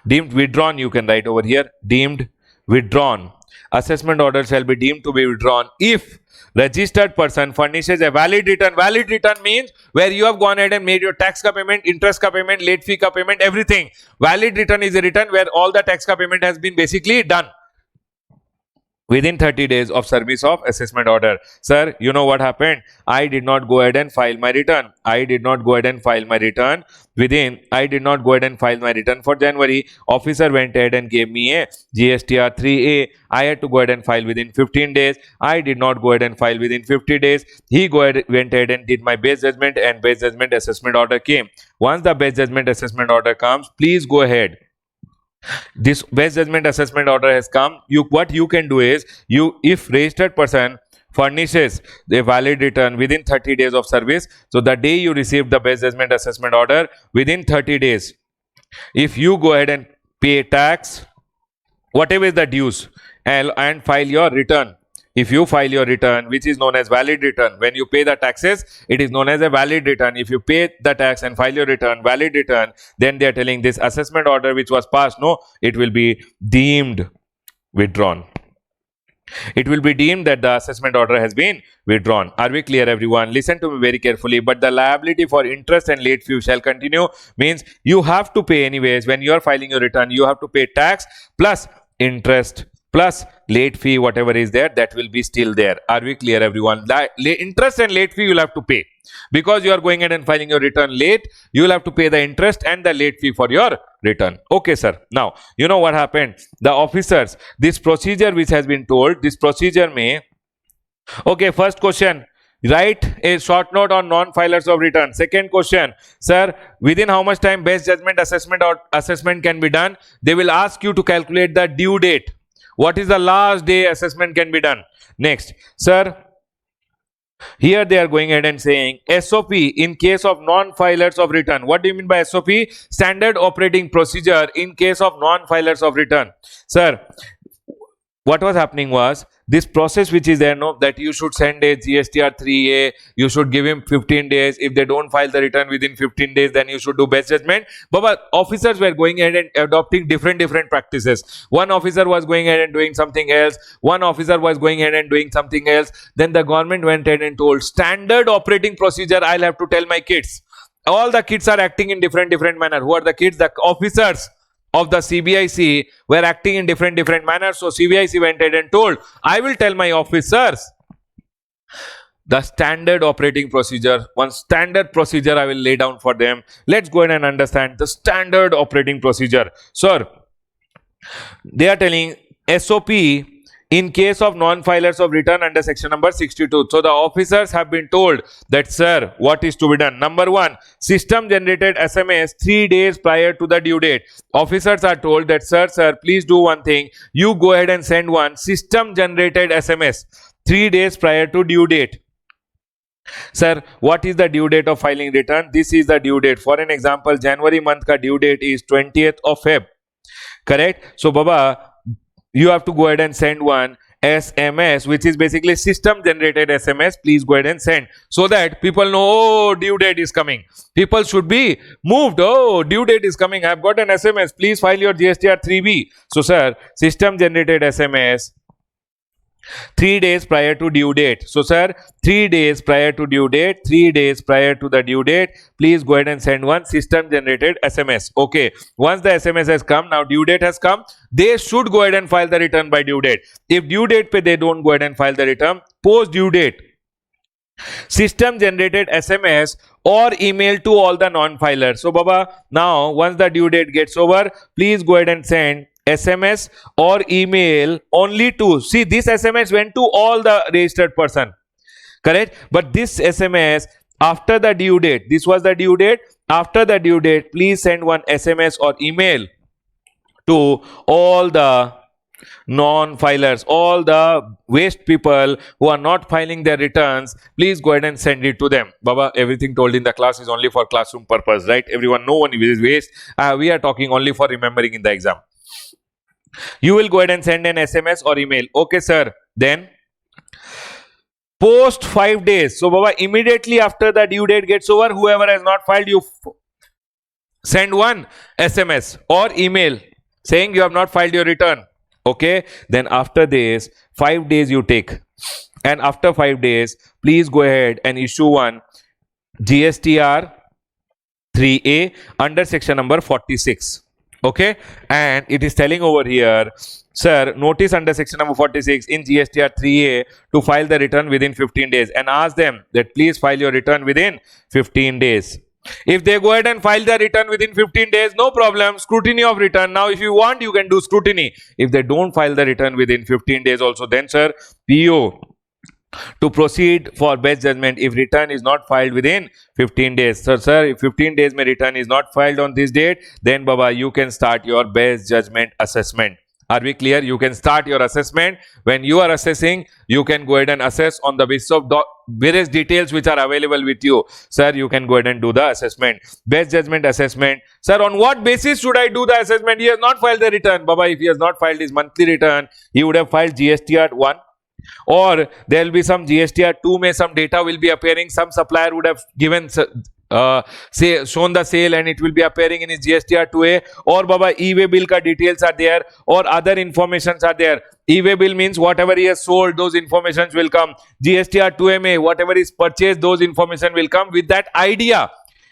Speaker 1: Deemed withdrawn. You can write over here. Deemed withdrawn. Assessment order shall be deemed to be withdrawn if registered person furnishes a valid return. Valid return means where you have gone ahead and made your tax ka payment, interest ka payment, late fee ka payment, everything. Valid return is a return where all the tax ka payment has been basically done within 30 days of service of assessment order. Sir, you know what happened? I did not go ahead and file my return. I did not go ahead and file my return for January. Officer went ahead and gave me a GSTR 3A. I had to go ahead and file within 15 days. I did not go ahead and file within 50 days. He went ahead and did my base judgment, and base judgment assessment order came. Once the base judgment assessment order comes, please go ahead. This base judgment assessment order has come. What you can do is, if registered person furnishes a valid return within 30 days of service, so the day you receive the base judgment assessment order, within 30 days, if you go ahead and pay tax, whatever is the dues, and file your return. If you file your return, which is known as valid return, when you pay the taxes, it is known as a valid return. If you pay the tax and file your return, valid return, then they are telling this assessment order which was passed, no, it will be deemed withdrawn. It will be deemed that the assessment order has been withdrawn. Are we clear, everyone? Listen to me very carefully. But the liability for interest and late fee shall continue, means you have to pay anyways. When you are filing your return, you have to pay tax plus interest plus late fee, whatever is there, that will be still there. Are we clear, everyone? Interest and late fee you will have to pay. Because you are going ahead and filing your return late, you will have to pay the interest and the late fee for your return. Okay, sir. Now, you know what happened? The officers, this procedure which has been told, this procedure may... Okay, first question. Write a short note on non-filers of return. Second question, sir, within how much time base judgment assessment can be done? They will ask you to calculate the due date. What is the last day assessment can be done? Next, sir, here they are going ahead and saying SOP in case of non-filers of return. What do you mean by SOP? Standard operating procedure in case of non-filers of return. Sir, what was happening was, this process which is there, no, that you should send a GSTR 3A, you should give him 15 days. If they don't file the return within 15 days, then you should do base judgment. But officers were going ahead and adopting different practices. One officer was going ahead and doing something else. One officer was going ahead and doing something else. Then the government went ahead and told, standard operating procedure, I'll have to tell my kids. All the kids are acting in different manner. Who are the kids? The officers of the CBIC were acting in different manners. So CBIC went ahead and told, I will tell my officers the standard operating procedure. One standard procedure I will lay down for them. Let's go ahead and understand the standard operating procedure. Sir, they are telling SOP in case of non-filers of return under section number 62. So the officers have been told that, sir, what is to be done? Number one, system generated SMS 3 days prior to the due date. Officers are told that, sir, please do one thing. You go ahead and send one system generated SMS 3 days prior to due date. Sir, what is the due date of filing return? This is the due date. For an example, January month ka due date is 20th of Feb. Correct? So, Baba, you have to go ahead and send one SMS, which is basically system generated SMS. Please go ahead and send, so that people know, oh, due date is coming. People should be moved. Oh, due date is coming. I've got an SMS. Please file your GSTR 3B. So, sir, system generated SMS 3 days prior to due date. So, sir, 3 days prior to due date, 3 days prior to the due date, please go ahead and send one system generated SMS. Okay. Once the SMS has come, now due date has come, they should go ahead and file the return by due date. If due date pe they don't go ahead and file the return, post due date, system generated SMS or email to all the non-filers. So, Baba, now once the due date gets over, please go ahead and send SMS or email only to, see, this SMS went to all the registered person, correct? But this SMS after the due date, this was the due date, after the due date, please send one SMS or email to all the non-filers, all the waste people who are not filing their returns, please go ahead and send it to them. Baba, everything told in the class is only for classroom purpose, right? Everyone, no one is waste. We are talking only for remembering in the exam. You will go ahead and send an SMS or email. Okay, sir. Then post 5 days. So, Baba, immediately after the due date gets over, whoever has not filed, you send one SMS or email saying you have not filed your return. Okay, then after this 5 days you take, and after 5 days please go ahead and issue one GSTR 3A under section number 46. Okay, and it is telling over here, sir, notice under section number 46 in GSTR 3A to file the return within 15 days, and ask them that please file your return within 15 days. If they go ahead and file the return within 15 days, no problem, scrutiny of return. Now, if you want, you can do scrutiny. If they don't file the return within 15 days also, then sir, PO to proceed for best judgment if return is not filed within 15 days. Sir, if 15 days my return is not filed on this date, then Baba, you can start your best judgment assessment. Are we clear? You can start your assessment. When you are assessing, you can go ahead and assess on the basis of various details which are available with you. Sir, you can go ahead and do the assessment. Best judgment assessment. Sir, on what basis should I do the assessment? He has not filed the return. Baba, if he has not filed his monthly return, he would have filed GSTR 1. Or there will be some GSTR 2 may some data will be appearing. Some supplier would have given shown the sale and it will be appearing in his GSTR 2A, or Baba e-way bill ka details are there, or other informations are there. E-way bill means whatever he has sold, those informations will come. GSTR 2MA, whatever is purchased, those information will come with that idea.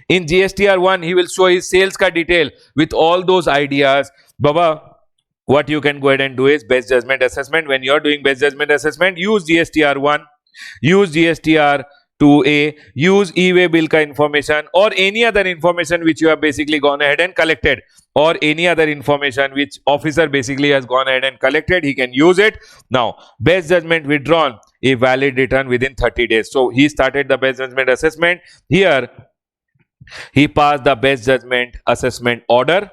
Speaker 1: In GSTR 1, he will show his sales ka detail with all those ideas. Baba, what you can go ahead and do is best judgment assessment. When you are doing best judgment assessment, use GSTR 1, use GSTR 2A, use e-way bill ka information or any other information which you have basically gone ahead and collected, or any other information which officer basically has gone ahead and collected, he can use it. Now, best judgment withdrawn, a valid return within 30 days. So, he started the best judgment assessment. Here, he passed the best judgment assessment order.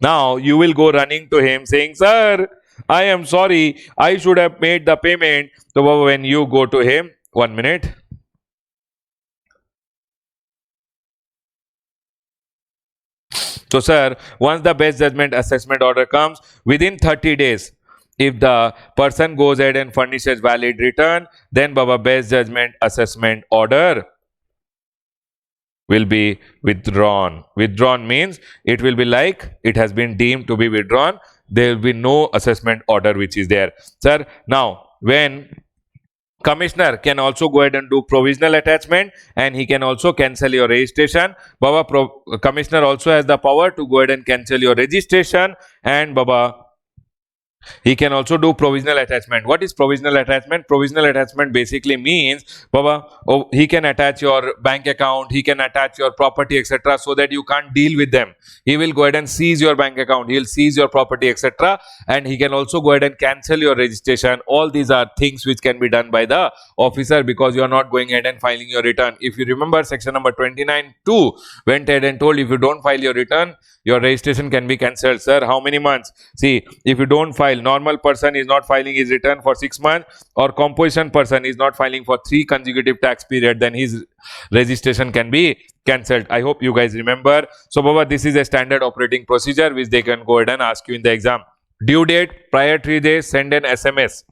Speaker 1: Now, you will go running to him saying, sir, I am sorry, I should have made the payment. So, when you go to him, 1 minute. So, sir, once the best judgment assessment order comes, within 30 days, if the person goes ahead and furnishes valid return, then Baba, best judgment assessment order will be withdrawn. Withdrawn means it will be like it has been deemed to be withdrawn. There will be no assessment order which is there. Sir, now when Commissioner can also go ahead and do provisional attachment, and he can also cancel your registration. Baba, Commissioner also has the power to go ahead and cancel your registration, and Baba, he can also do provisional attachment. What is provisional attachment? Provisional attachment basically means, Baba, he can attach your bank account, he can attach your property, etc., so that you can't deal with them. He will go ahead and seize your bank account, he will seize your property, etc., and he can also go ahead and cancel your registration. All these are things which can be done by the officer because you are not going ahead and filing your return. If you remember, section number 29(2) went ahead and told if you don't file your return, your registration can be cancelled. Sir, how many months? See, if you don't file, normal person is not filing his return for 6 months, or composition person is not filing for 3 consecutive tax period, then his registration can be cancelled. I hope you guys remember. So, Baba, this is a standard operating procedure which they can go ahead and ask you in the exam. Due date, prior 3 days, send an SMS.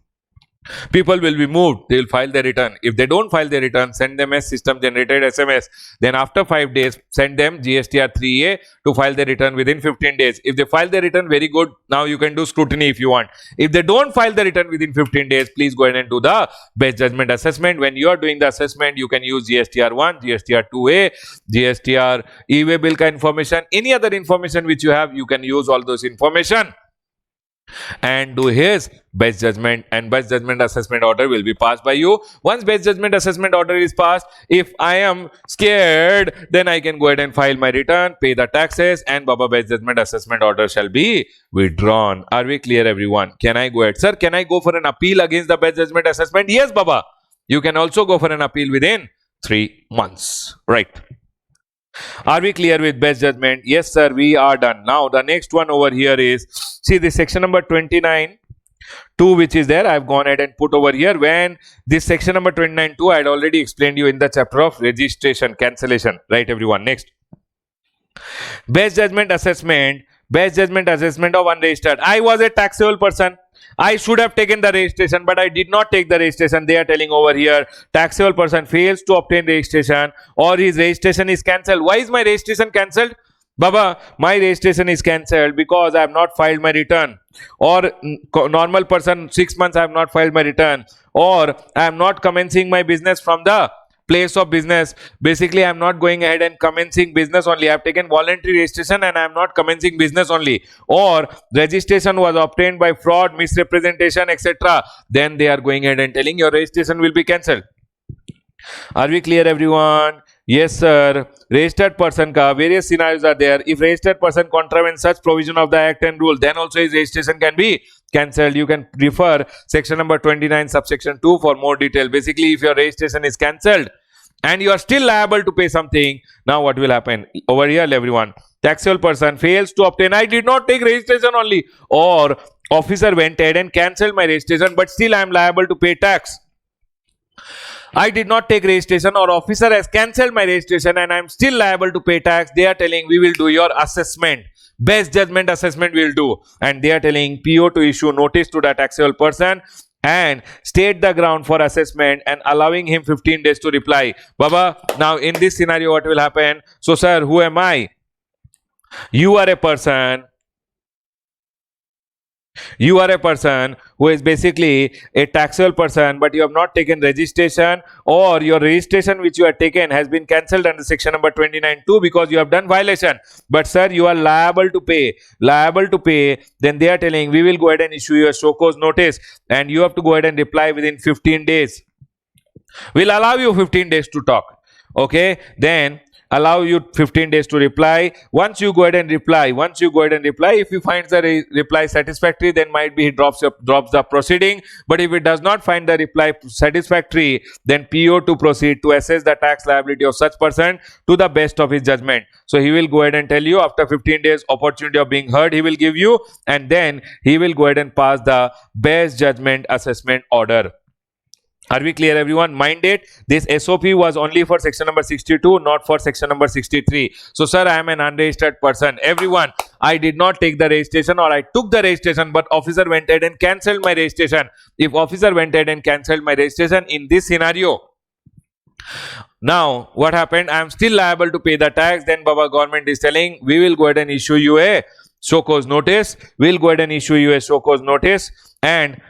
Speaker 1: People will be moved, they will file their return. If they don't file their return, send them a system generated SMS. Then after 5 days, send them GSTR 3A to file their return within 15 days. If they file their return, very good. Now you can do scrutiny if you want. If they don't file the return within 15 days, please go ahead and do the best judgment assessment. When you are doing the assessment, you can use GSTR 1, GSTR 2A, GSTR e-way bill ka information, any other information which you have, you can use all those information and do his best judgment, and best judgment assessment order will be passed by you. Once best judgment assessment order is passed, if I am scared, then I can go ahead and file my return, pay the taxes, and Baba, best judgment assessment order shall be withdrawn. Are we clear, everyone? Can I go ahead? Sir, can I go for an appeal against the best judgment assessment? Yes, Baba. You can also go for an appeal within 3 months. Right. Are we clear with best judgment? Yes, sir, we are done. Now, the next one over here is, see, this section number 29 2 which is there, I've gone ahead and put over here. When this section number 29.2, I had already explained you in the chapter of registration, cancellation, right everyone? Next, best judgment assessment. Best judgment assessment of unregistered. I was a taxable person. I should have taken the registration, but I did not take the registration. They are telling over here, taxable person fails to obtain registration or his registration is cancelled. Why is my registration cancelled? Baba, my registration is cancelled because I have not filed my return. Or normal person, 6 months I have not filed my return. Or I am not commencing my business from the place of business. Basically, I am not going ahead and commencing business only. I have taken voluntary registration and I am not commencing business only. Or registration was obtained by fraud, misrepresentation, etc. Then they are going ahead and telling your registration will be cancelled. Are we clear, everyone? Yes, sir. Registered person ka various scenarios are there. If registered person contravenes such provision of the act and rule, then also his registration can be cancelled. You can refer section number 29 subsection 2 for more detail. Basically, if your registration is cancelled and you are still liable to pay something, now what will happen? Over here, everyone, taxable person fails to obtain, I did not take registration only, or officer went ahead and cancelled my registration, but still I am liable to pay tax. I did not take registration or officer has cancelled my registration and I am still liable to pay tax. They are telling we will do your assessment. Best judgment assessment we will do. And they are telling PO to issue notice to the taxable person and state the ground for assessment and allowing him 15 days to reply. Baba, now in this scenario what will happen? So sir, who am I? You are a person. You are a person who is basically a taxable person, but you have not taken registration, or your registration which you have taken has been cancelled under section number 29.2 because you have done violation. But sir, you are liable to pay. Liable to pay. Then they are telling we will go ahead and issue you a show cause notice and you have to go ahead and reply within 15 days. We'll allow you 15 days to talk. Okay, then allow you 15 days to reply. Once you go ahead and reply, if you find the reply satisfactory, then might be he drops the proceeding. But if it does not find the reply satisfactory, then PO to proceed to assess the tax liability of such person to the best of his judgment. So he will go ahead and tell you after 15 days opportunity of being heard he will give you, and then he will go ahead and pass the best judgment assessment order. Are we clear, everyone? Mind it, this SOP was only for section number 62, not for section number 63. So sir, I am an unregistered person. Everyone, I did not take the registration, or I took the registration but officer went ahead and cancelled my registration. If officer went ahead and cancelled my registration in this scenario, now what happened? I am still liable to pay the tax. Then Baba, government is telling we will go ahead and issue you a show cause notice. We'll go ahead and issue you a show cause notice and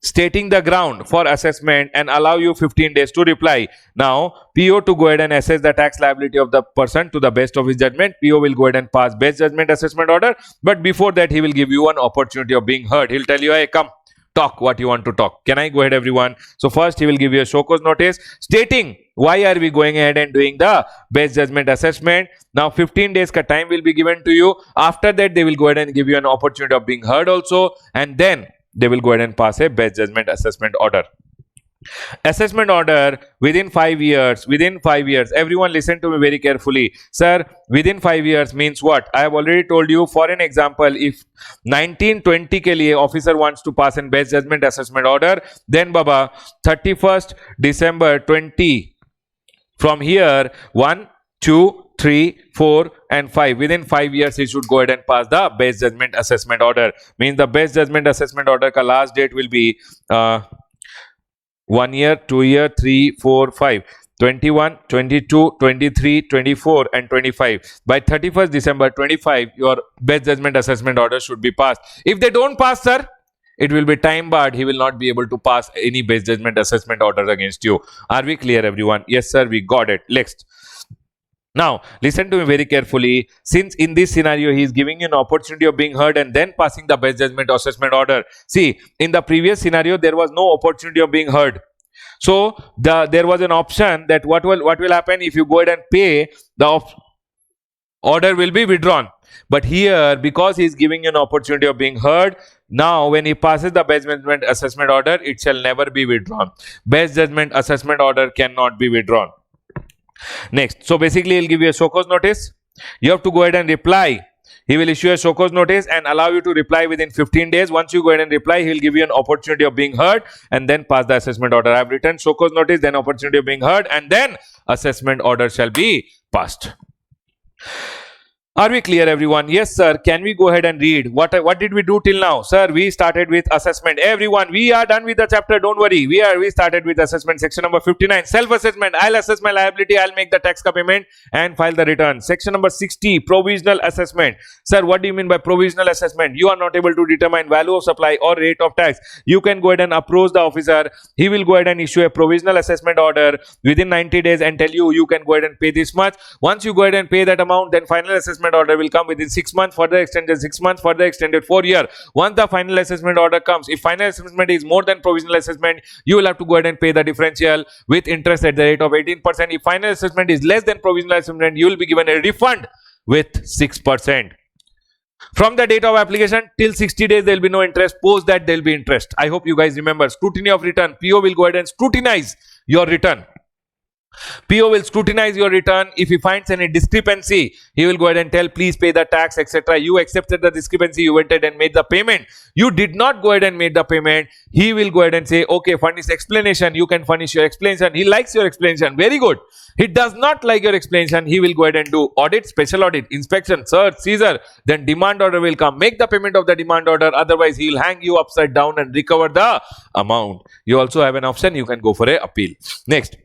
Speaker 1: stating the ground for assessment and allow you 15 days to reply. Now, PO to go ahead and assess the tax liability of the person to the best of his judgment. PO will go ahead and pass best judgment assessment order. But before that, he will give you an opportunity of being heard. He'll tell you, hey, come, talk what you want to talk. Can I go ahead, everyone? So first, he will give you a show cause notice stating why are we going ahead and doing the best judgment assessment. Now, 15 days ka time will be given to you. After that, they will go ahead and give you an opportunity of being heard also. And then they will go ahead and pass a best judgment assessment order. Assessment order within 5 years. Within 5 years. Everyone listen to me very carefully. Sir, within 5 years means what? I have already told you. For an example, if 1920 ke liye officer wants to pass an best judgment assessment order, then Baba, 31st December 20. From here, 1, 2, 3, 4 and 5. Within 5 years, he should go ahead and pass the best judgment assessment order. Means the best judgment assessment order ka last date will be 1 year, 2 year, 3, 4, 5. 21, 22, 23, 24 and 25. By 31st December 25, your best judgment assessment order should be passed. If they don't pass, sir, it will be time barred. He will not be able to pass any best judgment assessment order against you. Are we clear, everyone? Yes, sir, we got it. Next. Now, listen to me very carefully. Since in this scenario, he is giving you an opportunity of being heard and then passing the best judgment assessment order. See, in the previous scenario, there was no opportunity of being heard. So, there was an option that what will happen if you go ahead and pay, the order will be withdrawn. But here, because he is giving you an opportunity of being heard, now when he passes the best judgment assessment order, it shall never be withdrawn. Best judgment assessment order cannot be withdrawn. Next, so basically he'll give you a show cause notice. You have to go ahead and reply. He will issue a show cause notice and allow you to reply within 15 days. Once you go ahead and reply, he will give you an opportunity of being heard and then pass the assessment order. I have written show cause notice, then opportunity of being heard, and then assessment order shall be passed. Are we clear, everyone? Yes, sir. Can we go ahead and read? What did we do till now? Sir, we started with assessment. Everyone, we are done with the chapter. Don't worry. We started with assessment. Section number 59, self-assessment. I'll assess my liability. I'll make the tax payment and file the return. Section number 60, provisional assessment. Sir, what do you mean by provisional assessment? You are not able to determine value of supply or rate of tax. You can go ahead and approach the officer. He will go ahead and issue a provisional assessment order within 90 days and tell you can go ahead and pay this much. Once you go ahead and pay that amount, then final assessment order will come within 6 months, further extended 6 months, further extended 4 years. Once the final assessment order comes, if final assessment is more than provisional assessment, you will have to go ahead and pay the differential with interest at the rate of 18%. If final assessment is less than provisional assessment, you will be given a refund with 6%. From the date of application till 60 days, there will be no interest. Post that, there will be interest. I hope you guys remember. Scrutiny of return. PO will go ahead and scrutinize your return. PO will scrutinize your return. If he finds any discrepancy, he will go ahead and tell, please pay the tax, etc. You accepted the discrepancy, you went ahead and made the payment. You did not go ahead and make the payment. He will go ahead and say, okay, furnish explanation. You can furnish your explanation. He likes your explanation. Very good. He does not like your explanation. He will go ahead and do audit, special audit, inspection, search, seizure. Then demand order will come. Make the payment of the demand order. Otherwise, he will hang you upside down and recover the amount. You also have an option. You can go for an appeal. Next.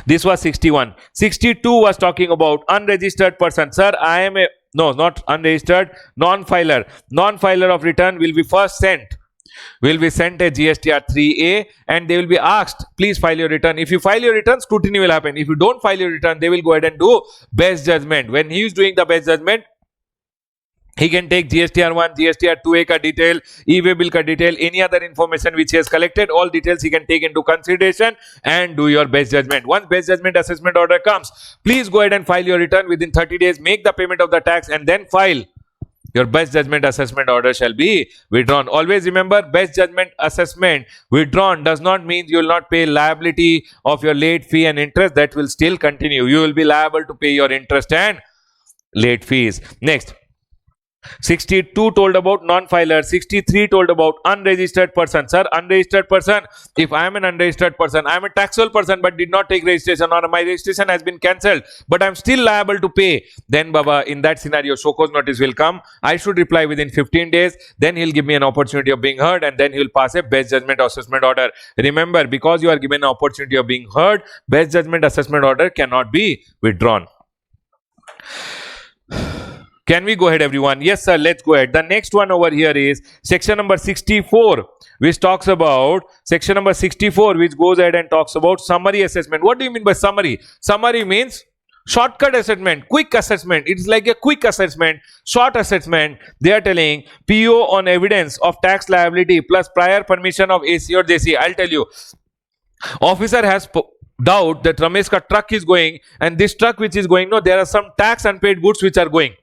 Speaker 1: This was 61. 62 was talking about unregistered person. Sir, I am a... No, not unregistered. Non-filer. Non-filer of return will be first sent. Will be sent a GSTR 3A and they will be asked, please file your return. If you file your return, scrutiny will happen. If you don't file your return, they will go ahead and do best judgment. When he is doing the best judgment, he can take GSTR 1, GSTR 2A ka detail, e-way bill ka detail, any other information which he has collected, all details he can take into consideration and do your best judgment. Once best judgment assessment order comes, please go ahead and file your return within 30 days, make the payment of the tax and then file. Your best judgment assessment order shall be withdrawn. Always remember, best judgment assessment withdrawn does not mean you will not pay liability of your late fee and interest. That will still continue. You will be liable to pay your interest and late fees. Next. 62 told about non-filer. 63 told about unregistered person. Sir, unregistered person. If I am an unregistered person, I am a taxable person but did not take registration or my registration has been cancelled but I am still liable to pay. Then Baba, in that scenario, show cause notice will come. I should reply within 15 days. Then he will give me an opportunity of being heard and then he will pass a best judgment assessment order. Remember, because you are given an opportunity of being heard, best judgment assessment order cannot be withdrawn. Can we go ahead, everyone? Yes, sir. Let's go ahead. The next one over here is section number 64, which talks about section number 64, which goes ahead and talks about summary assessment. What do you mean by summary? Summary means shortcut assessment, quick assessment. It's like a quick assessment, short assessment. They are telling PO on evidence of tax liability plus prior permission of AC or JC. I'll tell you. Officer has doubt that Ramesh ka truck is going and this truck which is going, no, there are some tax unpaid goods which are going.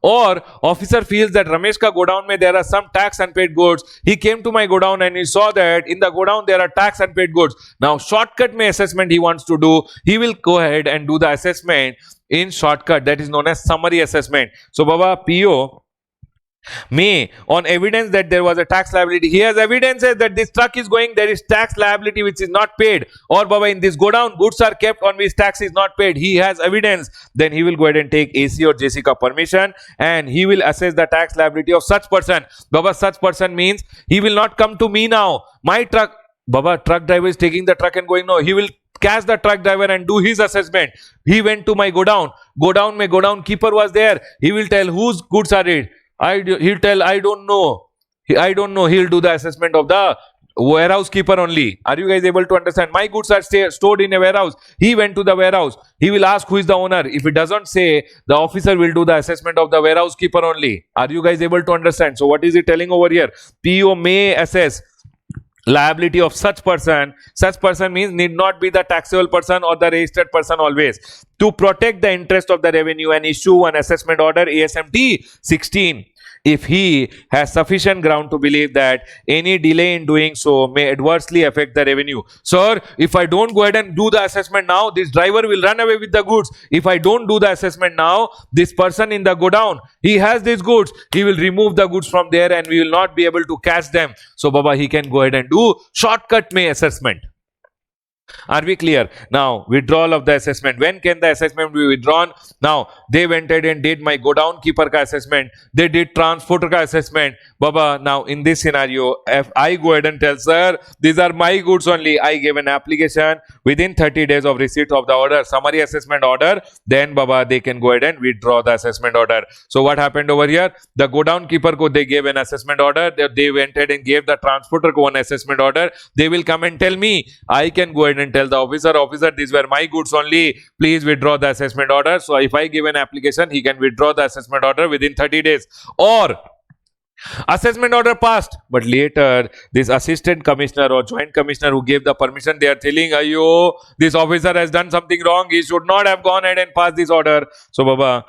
Speaker 1: Or officer feels that Ramesh ka godown mein there are some tax unpaid goods. He came to my godown and he saw that in the godown there are tax unpaid goods. Now shortcut mein assessment he wants to do. He will go ahead and do the assessment in shortcut. That is known as summary assessment. So Baba, PO may, on evidence that there was a tax liability, he has evidences that this truck is going, there is tax liability which is not paid, or Baba, in this godown goods are kept on which tax is not paid. He has evidence. Then he will go ahead and take AC or JC ka permission and he will assess the tax liability of such person. Baba, such person means he will not come to me now. My truck, Baba, truck driver is taking the truck and going. No, he will catch the truck driver and do his assessment. He went to my godown. Godown mein godown keeper was there. He will tell whose goods are it. He'll tell, I don't know. He'll do the assessment of the warehouse keeper only. Are you guys able to understand? My goods are stored in a warehouse. He went to the warehouse. He will ask who is the owner. If it doesn't say, the officer will do the assessment of the warehouse keeper only. Are you guys able to understand? So what is it telling over here? PO may assess liability of such person. Such person means need not be the taxable person or the registered person always. To protect the interest of the revenue and issue an assessment order, ASMT 16. if he has sufficient ground to believe that any delay in doing so may adversely affect the revenue. Sir, if I don't go ahead and do the assessment now, this driver will run away with the goods. If I don't do the assessment now, this person in the godown, he has these goods, he will remove the goods from there and we will not be able to catch them. So Baba, he can go ahead and do shortcut may assessment. Are we clear? Now, withdrawal of the assessment. When can the assessment be withdrawn? Now, they went ahead and did my godown keeper ka assessment. They did transporter ka assessment. Baba, now in this scenario, if I go ahead and tell, sir, these are my goods only. I gave an application within 30 days of receipt of the order, summary assessment order, then Baba, they can go ahead and withdraw the assessment order. So what happened over here? The godown keeper ko they gave an assessment order. They went ahead and gave the transporter ko one assessment order. They will come and tell me, I can go ahead and tell the officer, these were my goods only, please withdraw the assessment order. So if I give an application, he can withdraw the assessment order within 30 days. Or assessment order passed, but later this assistant commissioner or joint commissioner who gave the permission, they are telling, ayo, this officer has done something wrong, he should not have gone ahead and passed this order. So Baba,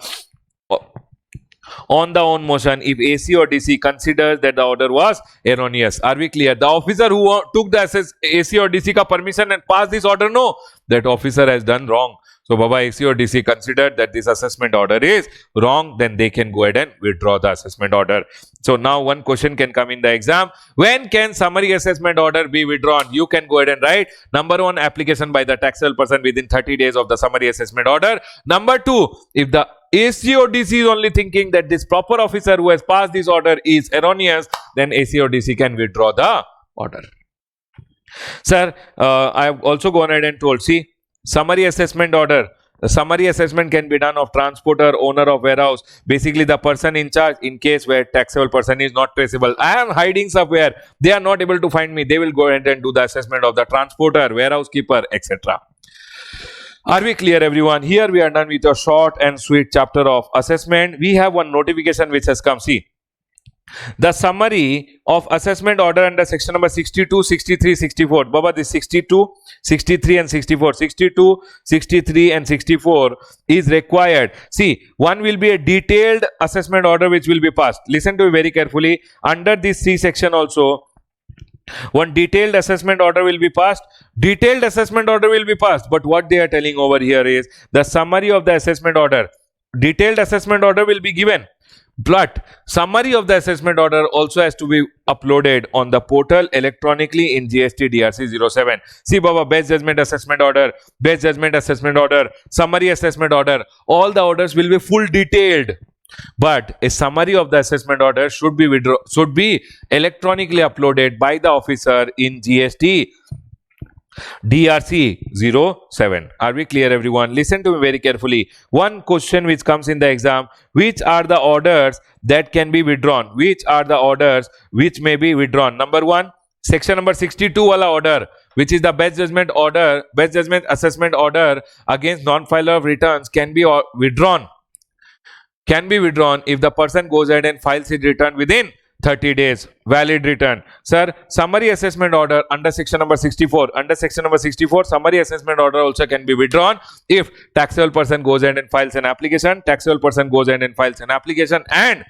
Speaker 1: on the own motion, if AC or DC considers that the order was erroneous. Are we clear? The officer who took the AC or DC ka permission and passed this order, no, that officer has done wrong. So Baba, AC or DC considered that this assessment order is wrong, then they can go ahead and withdraw the assessment order. So now one question can come in the exam. When can summary assessment order be withdrawn? You can go ahead and write. Number 1, application by the taxable person within 30 days of the summary assessment order. Number 2, if the AC or DC is only thinking that this proper officer who has passed this order is erroneous, then AC or DC can withdraw the order. Sir, I have also gone ahead and told, see, summary assessment order. The summary assessment can be done of transporter, owner of warehouse, basically the person in charge in case where taxable person is not traceable. I am hiding somewhere. They are not able to find me. They will go ahead and do the assessment of the transporter, warehouse keeper, etc. Are we clear, everyone? Here we are done with a short and sweet chapter of assessment. We have one notification which has come. See, the summary of assessment order under section number 62, 63, 64. Baba, this 62, 63 and 64. 62, 63 and 64 is required. See, one will be a detailed assessment order which will be passed. Listen to me very carefully. Under this C section also, one detailed assessment order will be passed. Detailed assessment order will be passed. But what they are telling over here is the summary of the assessment order. Detailed assessment order will be given. But summary of the assessment order also has to be uploaded on the portal electronically in GST DRC 07. See, Baba, best judgment assessment order, best judgment assessment order, summary assessment order. All the orders will be full detailed. But a summary of the assessment order should be electronically uploaded by the officer in GST DRC 07. Are we clear, everyone? Listen to me very carefully. One question which comes in the exam: which are the orders that can be withdrawn? Which are the orders which may be withdrawn? Number 1, section number 62 wala order, which is the best judgment order, best judgment assessment order against non-filer of returns can be withdrawn. Can be withdrawn if the person goes ahead and files his return within 30 days, valid return. Sir, summary assessment order under section number 64. Under section number 64, summary assessment order also can be withdrawn if taxable person goes ahead and files an application, taxable person goes ahead and files an application, and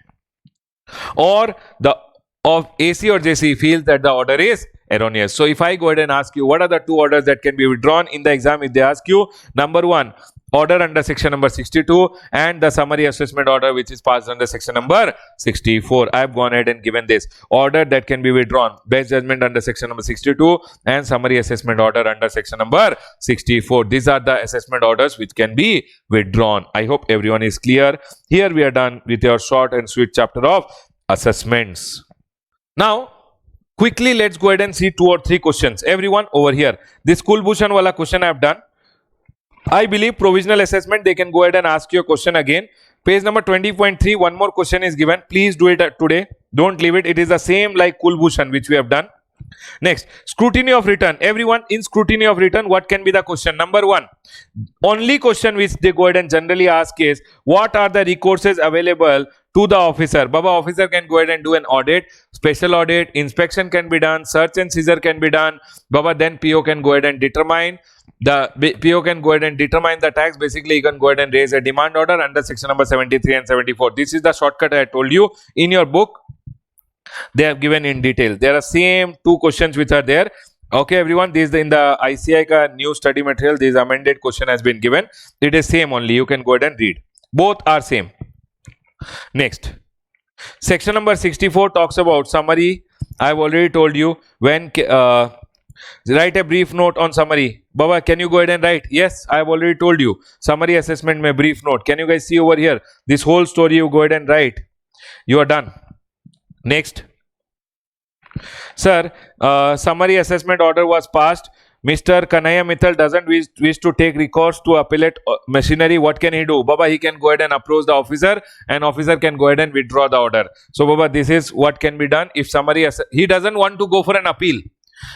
Speaker 1: or the of AC or JC feels that the order is erroneous. So if I go ahead and ask you what are the 2 orders that can be withdrawn in the exam, if they ask you, number 1, order under section number 62 and the summary assessment order which is passed under section number 64. I have gone ahead and given this order that can be withdrawn, best judgment under section number 62 and summary assessment order under section number 64. These are the assessment orders which can be withdrawn. I hope everyone is clear. Here we are done with your short and sweet chapter of assessments. Now quickly let's go ahead and see 2 or 3 questions. Everyone over here, this Kulbhushan wala question I have done. I believe provisional assessment, they can go ahead and ask you a question again. Page number 20.3, one more question is given. Please do it today. Don't leave it. It is the same like Kulbhushan which we have done. Next, scrutiny of return. Everyone, in scrutiny of return, what can be the question? Number 1, only question which they go ahead and generally ask is, what are the recourses available to the officer? Baba, officer can go ahead and do an audit, special audit, inspection can be done, search and seizure can be done. Baba, then PO can go ahead and determine the PO can go ahead and determine the tax. Basically, you can go ahead and raise a demand order under section number 73 and 74. This is the shortcut I told you. In your book, they have given in detail. There are same two questions which are there. Okay, everyone, this is in the ICI ka new study material. This amended question has been given. It is same only. You can go ahead and read. Both are same. Next, section number 64 talks about summary. I have already told you when write a brief note on summary. Baba, can you go ahead and write? Yes, I have already told you. Summary assessment mein brief note. Can you guys see over here? This whole story you go ahead and write. You are done. Next. Sir, summary assessment order was passed. Mr. Kanaya Mittal doesn't wish to take recourse to appellate machinery. What can he do? Baba, he can go ahead and approach the officer, and officer can go ahead and withdraw the order. So, Baba, this is what can be done if summary he doesn't want to go for an appeal.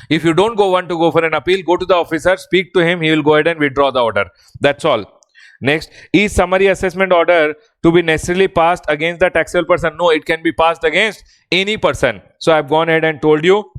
Speaker 1: If you don't want to go for an appeal, go to the officer, speak to him, he will go ahead and withdraw the order. That's all. Next, is summary assessment order to be necessarily passed against the taxable person? No, it can be passed against any person. So I have gone ahead and told you,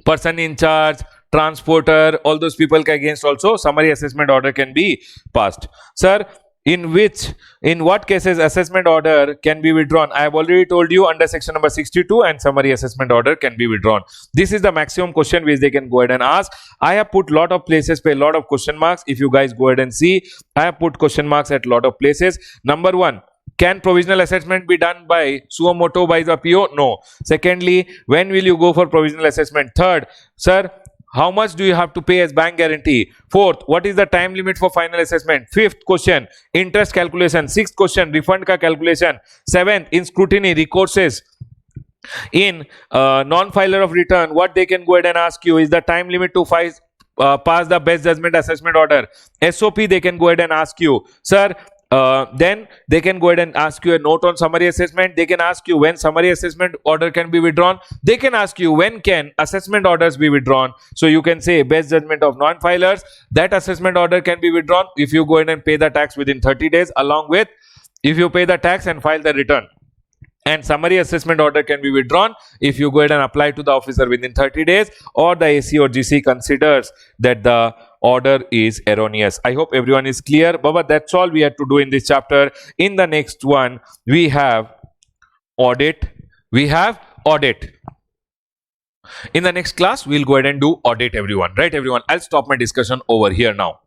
Speaker 1: person in charge, transporter, all those people against also summary assessment order can be passed. Sir, in what cases assessment order can be withdrawn? I have already told you under section number 62, and summary assessment order can be withdrawn. This is the maximum question which they can go ahead and ask. I have put lot of places by lot of question marks. If you guys go ahead and see, I have put question marks at lot of places. Number 1, can provisional assessment be done by suo motu by the PO? No. Secondly, when will you go for provisional assessment? Third, sir, how much do you have to pay as bank guarantee? Fourth, what is the time limit for final assessment? Fifth question, interest calculation. Sixth question, refund ka calculation. Seventh, in scrutiny, recourses. In non-filer of return, what they can go ahead and ask you is the time limit to pass the best judgment assessment order. SOP, they can go ahead and ask you, sir. Then they can go ahead and ask you a note on summary assessment. They can ask you when summary assessment order can be withdrawn. They can ask you when can assessment orders be withdrawn. So you can say best judgment of non-filers, that assessment order can be withdrawn if you go ahead and pay the tax within 30 days, along with if you pay the tax and file the return. And summary assessment order can be withdrawn if you go ahead and apply to the officer within 30 days, or the AC or GC considers that the order is erroneous. I hope everyone is clear. Baba, that's all we had to do in this chapter. In the next one, we have audit. In the next class, we'll go ahead and do audit, everyone. Right, everyone? I'll stop my discussion over here now.